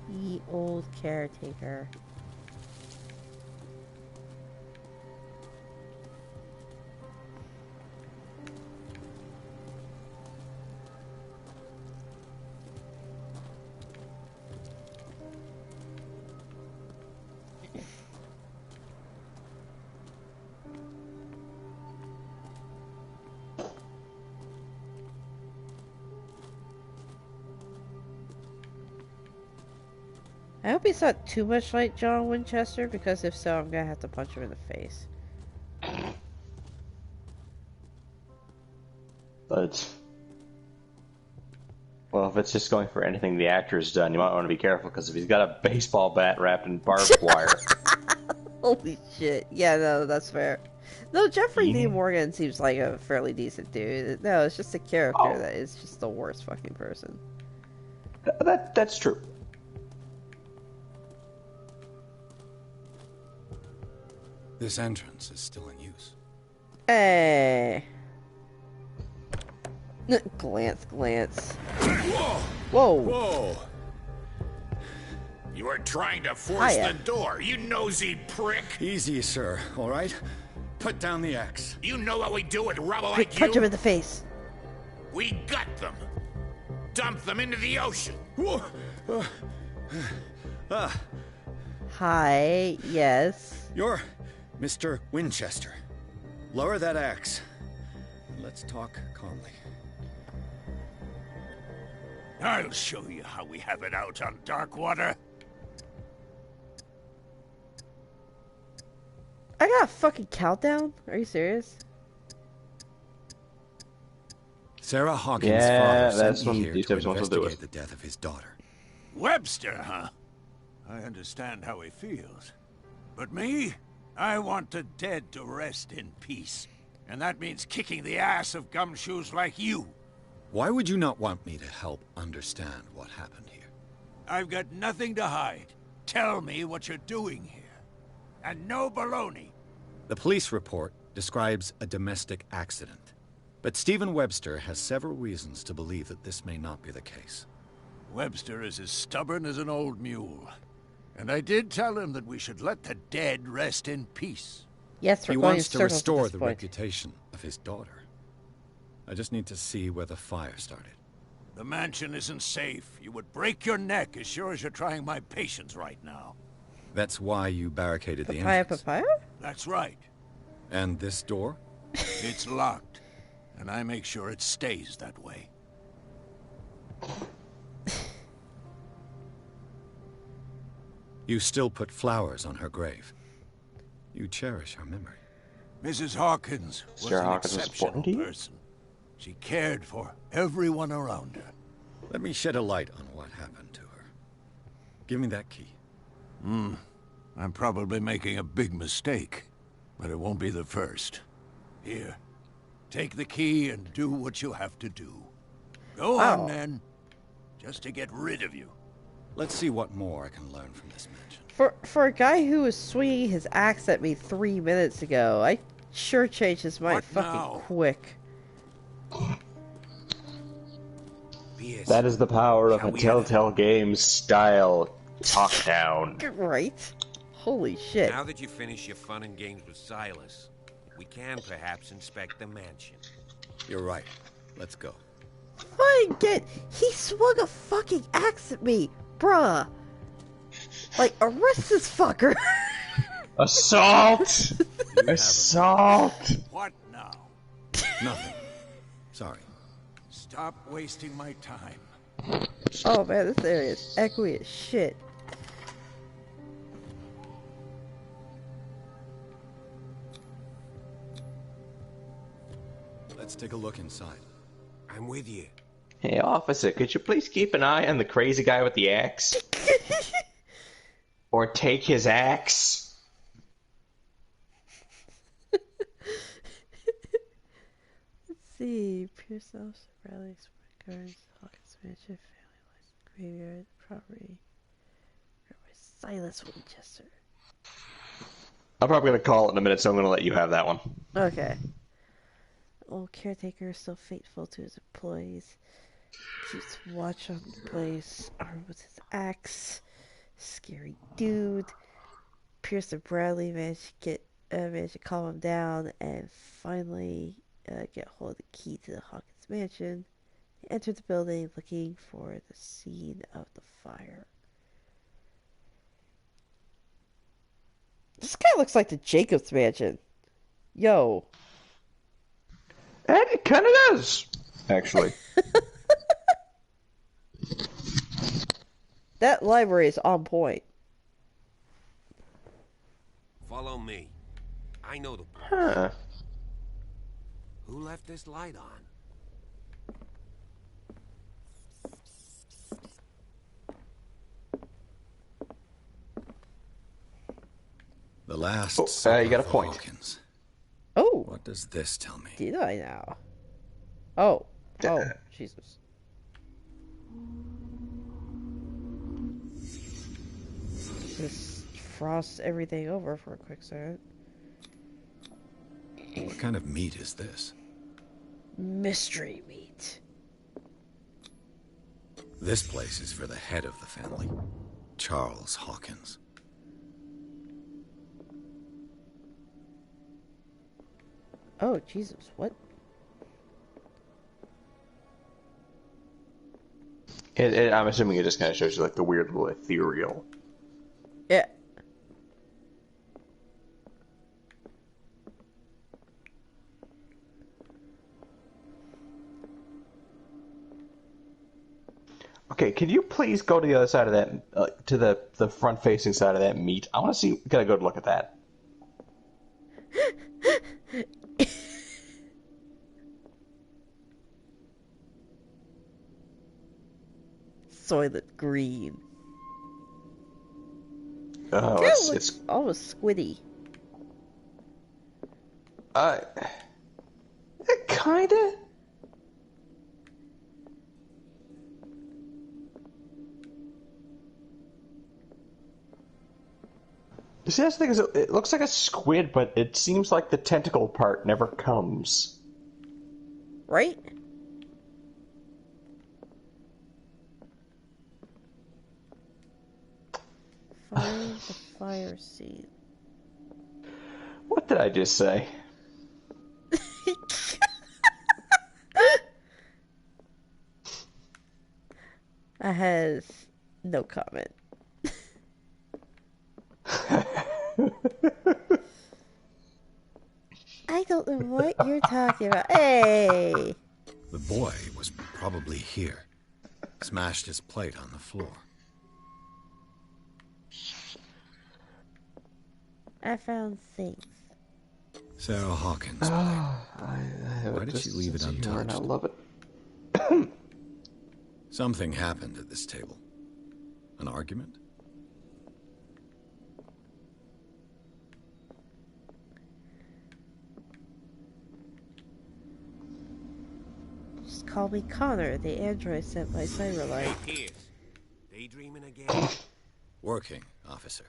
Ye old caretaker. I hope he's not too much like John Winchester, because if so, I'm gonna have to punch him in the face. But, well, if it's just going for anything the actor's done, you might want to be careful, because if he's got a baseball bat wrapped in barbed wire... Holy shit. Yeah, no, that's fair. No, Jeffrey Dean Morgan seems like a fairly decent dude. No, it's just a character that is just the worst fucking person. That's true. This entrance is still in use. Hey. Glance, glance. Whoa! Whoa! Whoa! You are trying to force Hiya. the door, you nosy prick! Easy, sir, all right? Put down the axe. You know what we do with rubble Quick, like punch you? him in the face. We gut them. Dump them into the ocean. Whoa! Hi, yes. You're Mr. Winchester. Lower that axe. Let's talk calmly. I'll show you how we have it out on Darkwater. I got a fucking countdown? Are you serious? Sarah Hawkins' Yeah, father that's sent me when here to DTEPs wants to do investigate it. the death of his daughter. Webster, huh? I understand how he feels. But me? I want the dead to rest in peace. And that means kicking the ass of gumshoes like you. Why would you not want me to help understand what happened here? I've got nothing to hide. tell me what you're doing here. And no baloney. The police report describes a domestic accident. But Stephen Webster has several reasons to believe that this may not be the case. Webster is as stubborn as an old mule. And I did tell him that we should let the dead rest in peace. Yes, we're He going wants in to circles at restore this the point. reputation of his daughter. I just need to see where the fire started. The mansion isn't safe. You would break your neck as sure as you're trying my patience right now. That's why you barricaded the Papaya, entrance. papaya? That's right. And this door? It's locked. And I make sure it stays that way. You still put flowers on her grave. You cherish her memory. Mrs. Hawkins was Sarah an Hawkins was exceptional important to you? person. She cared for everyone around her. Let me shed a light on what happened to her. Give me that key. I'm probably making a big mistake, but it won't be the first. Here, take the key and do what you have to do. Go on, then. Just to get rid of you. Let's see what more I can learn from this mansion. For a guy who was swinging his axe at me 3 minutes ago, I sure changed his mind fucking quick. That is the power of a Telltale Games style talk down. Right? Holy shit. Now that you finish your fun and games with Silas, we can perhaps inspect the mansion. You're right. Let's go. He swung a fucking axe at me, bruh. Like, arrest this fucker. Assault! Assault! What now? Nothing. Sorry. Stop wasting my time. Oh man, this area is echoey as shit. Let's take a look inside. I'm with you. Hey, officer, could you please keep an eye on the crazy guy with the axe? Or take his axe? Let's see. Pierce Officer Bradley, Guards, Hawkins Mansion, Family License, Graveyard, Property. Silas Winchester. I'm probably going to call it in a minute, so I'm going to let you have that one. Okay. Old caretaker is still faithful to his employees. Keeps watch on the place, armed with his axe. Scary dude. Pierce and Bradley managed to calm him down and finally get hold of the key to the Hawkins mansion. They entered the building looking for the scene of the fire. This guy looks like the Jacobs mansion. Yo. And it kind of does, actually. That library is on point. Follow me. I know the place. Huh. Who left this light on? The last. You got a point. Hawkins. Oh. What does this tell me? Did I now? Oh. Oh, Jesus. Just frost everything over for a quick second. What kind of meat is this? Mystery meat. This place is for the head of the family, Charles Hawkins. Oh, Jesus, what? I'm assuming it just kind of shows you like the weird little ethereal. Yeah. Okay, can you please go to the other side of that, to the front-facing side of that meat? I want to see, get a good look at that. Soylent Green. Oh, it's almost squiddy. Kinda. See, that's the thing is, it looks like a squid, but it seems like the tentacle part never comes. Right? Find the fire seed. What did I just say? I has no comment. I don't know what you're talking about. Hey! The boy was probably here. Smashed his plate on the floor. I found things. Sarah Hawkins' plate. Why did she leave it untouched? I love it. Something happened at this table. An argument? Just call me Connor, the android sent by Cyberlight. Hey, daydreaming again? Working, officer.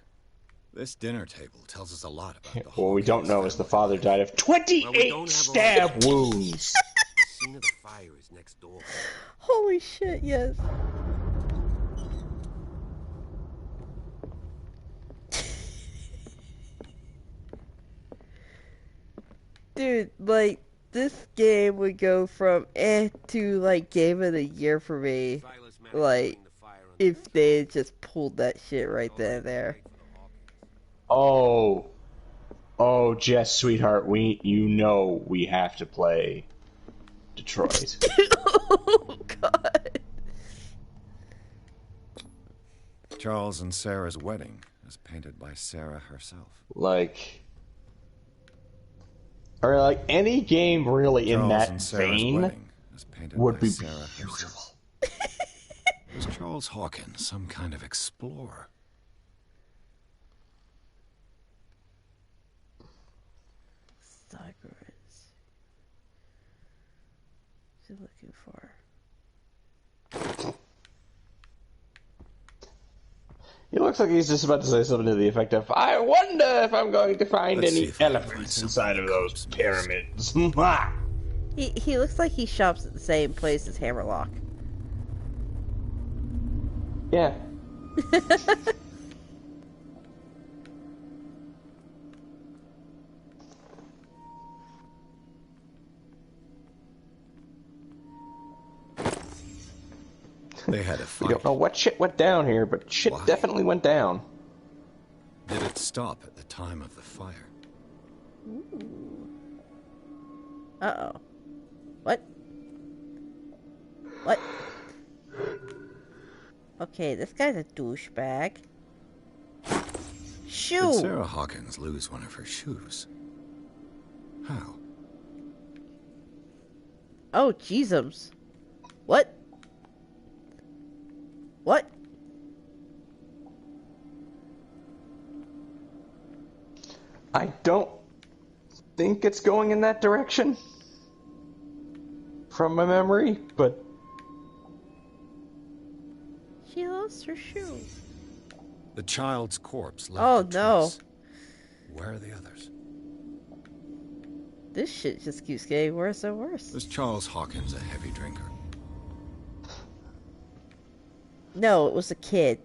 This dinner table tells us a lot about the What we don't know is the father died of 28 stab wounds. The scene of the fire is next door. Holy shit, yes. Dude, like, this game would go from to, like, game of the year for me. Like, if they had just pulled that shit right then and there. Oh, Jess, sweetheart, we have to play Detroit. Oh, God. Charles and Sarah's wedding, as painted by Sarah herself. Like any game really in that vein would be beautiful. Was Charles Hawkins some kind of explorer? Cyberus. What's he looking for? He looks like he's just about to say something to the effect of, I wonder if I'm going to find any elephants inside of those pyramids. He looks like he shops at the same place as Hammerlock. Yeah. They had a fight. We don't know what shit went down here, but shit definitely went down. Did it stop at the time of the fire? Ooh. Uh-oh. What? What? Okay, this guy's a douchebag. Shoe! Did Sarah Hawkins lose one of her shoes? How? Oh, Jeezums. What? What? I don't think it's going in that direction from my memory, but She lost her shoe. The child's corpse left Oh, a no. trace. Where are the others? This shit just keeps getting worse and worse. Was Charles Hawkins a heavy drinker? No, it was a kid.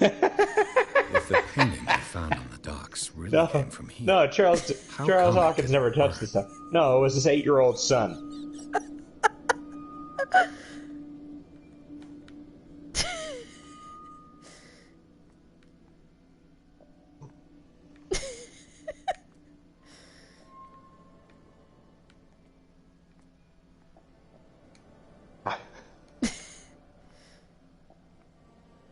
If the painting they found on the docks really came from here. No, Charles How Charles come it Hawkins could never touched this stuff. No, it was his 8-year-old son.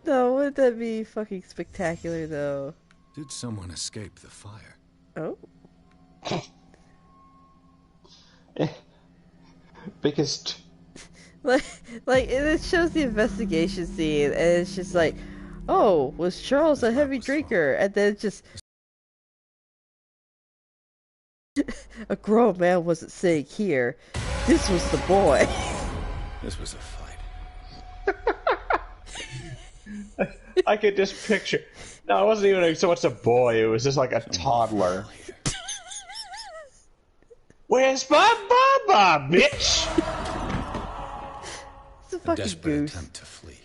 No, wouldn't that be fucking spectacular, though? Did someone escape the fire? Oh. Because like it shows the investigation scene, and it's just like, oh, was Charles a heavy drinker? And then it's just a grown man wasn't sitting here. This was the boy. This was a fight. I could just picture. No, it wasn't even so much a boy. It was just like a toddler. Where's my Baba, bitch? It's a fucking desperate goose. attempt to flee.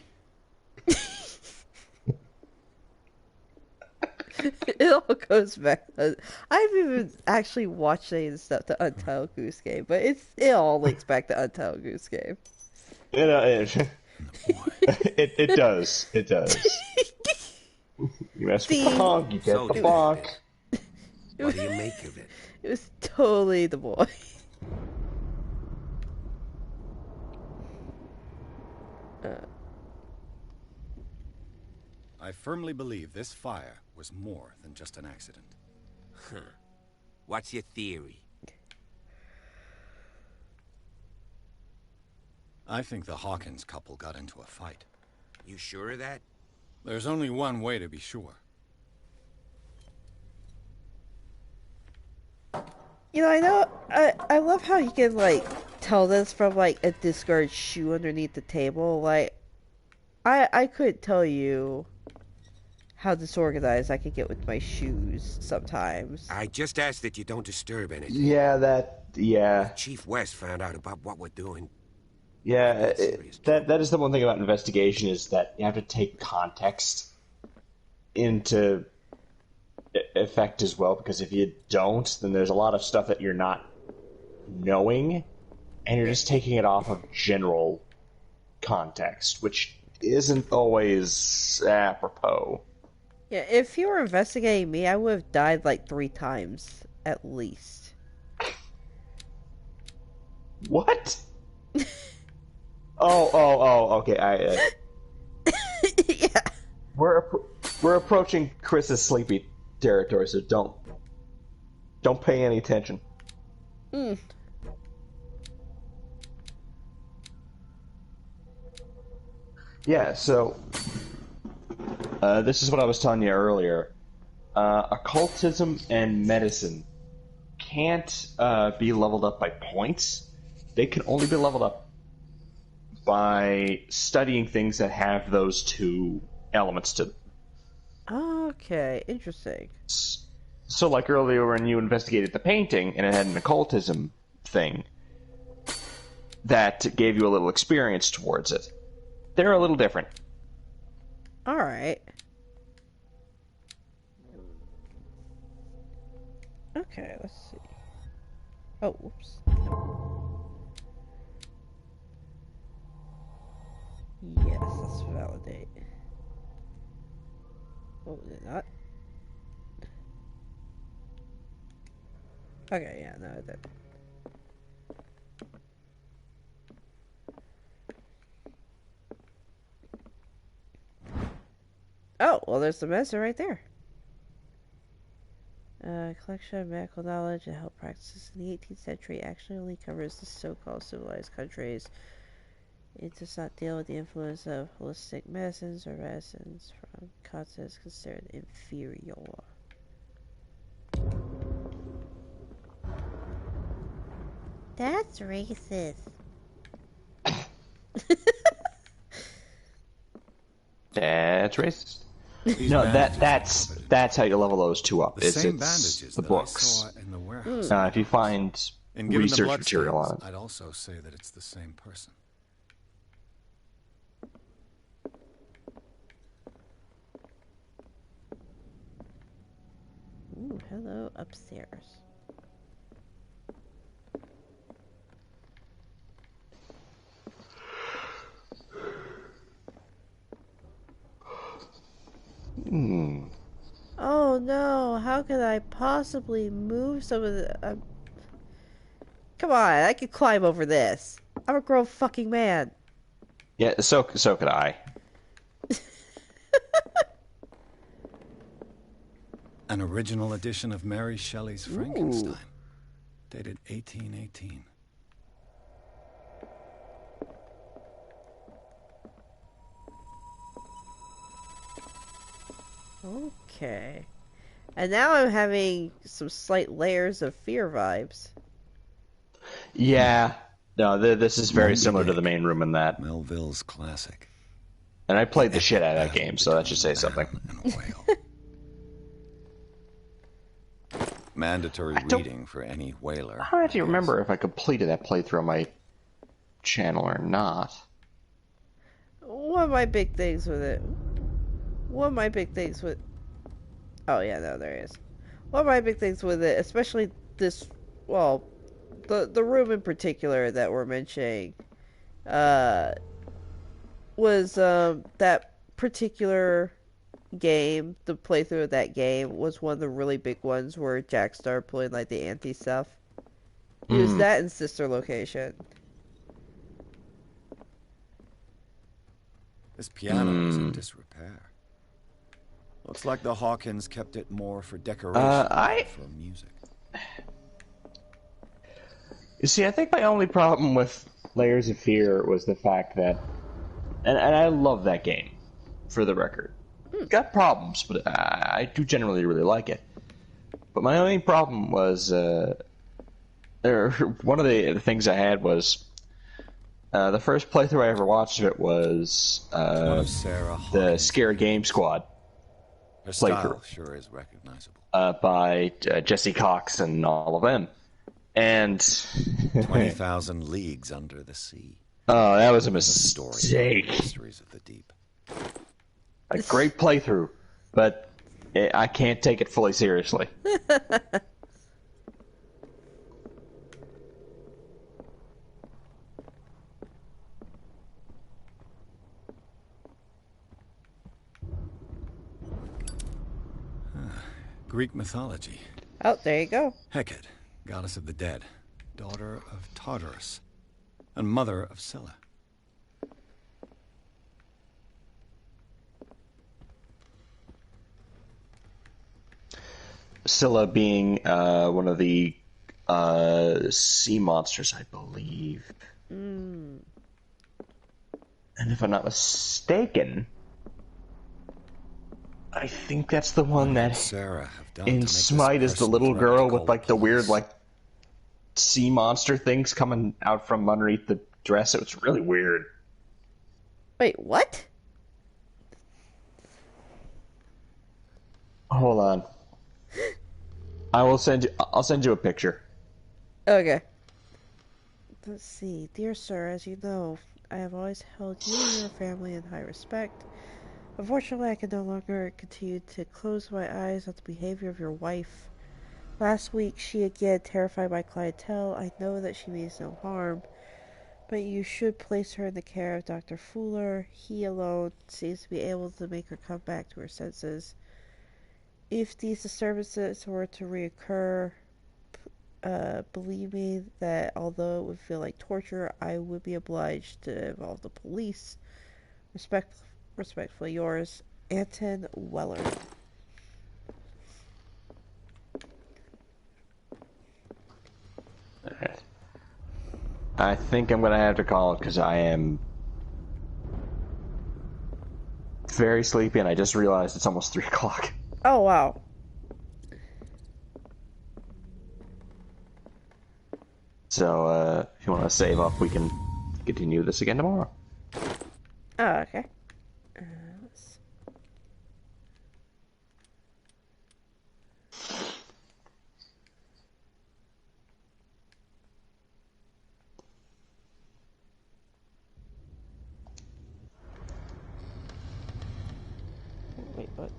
It all goes back. I've even actually watched any of the stuff to Untitled Goose Game, but it all links back to Untitled Goose Game. It does. It does. You mess with the honk, you get So the did bonk. What do you make of it? It was totally the boy. I firmly believe this fire was more than just an accident. Huh. What's your theory? I think the Hawkins couple got into a fight. You sure of that? There's only one way to be sure. You know, I love how you can, like, tell this from, like, a discarded shoe underneath the table. Like, I couldn't tell you how disorganized I could get with my shoes sometimes. I just asked that you don't disturb anything. Yeah. Chief West found out about what we're doing. Yeah, that is the one thing about investigation is that you have to take context into effect as well, because if you don't, then there's a lot of stuff that you're not knowing, and you're just taking it off of general context, which isn't always apropos. Yeah, if you were investigating me, I would have died like 3 times, at least. What? Okay. Yeah. We're approaching Chris's sleepy territory, so don't pay any attention. Yeah, so this is what I was telling you earlier. Occultism and medicine can't be leveled up by points. They can only be leveled up by studying things that have those two elements to them. Okay, interesting. So, like earlier when you investigated the painting and it had an occultism thing, that gave you a little experience towards it. They're a little different. Alright. Okay, let's see. Oh, whoops. Yes, let's validate. Oh, did it not? Okay, yeah, no, it did. Oh, well, there's the medicine right there. Collection of medical knowledge and health practices in the 18th century actually only covers the so-called civilized countries. It does not deal with the influence of holistic medicines or medicines from continents considered inferior. That's racist. That's racist. No, that's how you level those two up. The same It's bandages the that books. I saw in the warehouse. If you find And given the research blood material stains, on it. I'd also say that it's the same person. Ooh, hello upstairs. Oh no, how could I possibly move some of the... Come on, I could climb over this. I'm a grown fucking man. Yeah, so could I. An original edition of Mary Shelley's Frankenstein, dated 1818. Okay. And now I'm having some slight layers of fear vibes. Yeah. No, this is very similar to the main room in that. Melville's classic. And I played the shit epic out of that battle game, so that should say between something. man and a whale. Mandatory reading for any whaler. I don't actually remember if I completed that playthrough on my channel or not. One of my big things with it. One of my big things with. Oh yeah, no, there is. One of my big things with it, especially this, well, the room in particular that we're mentioning, was that particular game. The playthrough of that game was one of the really big ones where Jack started pulling like the anti stuff. It was that in Sister Location. This piano is in disrepair. Looks like the Hawkins kept it more for decoration than for music. You see, I think my only problem with Layers of Fear was the fact that, and I love that game, for the record. Got problems, but I do generally really like it. But my only problem was, one of the things I had was, the first playthrough I ever watched of it was the Scare Game Squad Her playthrough. style sure is recognizable. By Jesse Cox and all of them. And 20,000 Leagues Under the Sea. Oh, that was a Story mistake. Mysteries of the Deep. A great playthrough, but I can't take it fully seriously. Greek mythology. Oh, there you go. Hecate, goddess of the dead, daughter of Tartarus, and mother of Scylla. Scylla being one of the sea monsters, I believe. And if I'm not mistaken, I think that's the one that in Smite is the little girl with like the weird like sea monster things coming out from underneath the dress. It was really weird. Wait, what? Hold on. I'll send you a picture. Okay. Let's see. Dear sir, as you know, I have always held you and your family in high respect. Unfortunately, I can no longer continue to close my eyes on the behavior of your wife. Last week, she again terrified my clientele. I know that she means no harm, but you should place her in the care of Dr. Fuller. He alone seems to be able to make her come back to her senses. If these disturbances were to reoccur, believe me that although it would feel like torture, I would be obliged to involve the police. Respectfully yours, Anton Weller. Alright. I think I'm gonna have to call it because I am very sleepy and I just realized it's almost 3 o'clock. Oh, wow. So, if you want to save up, we can continue this again tomorrow. Oh, okay. Let's... Wait, what?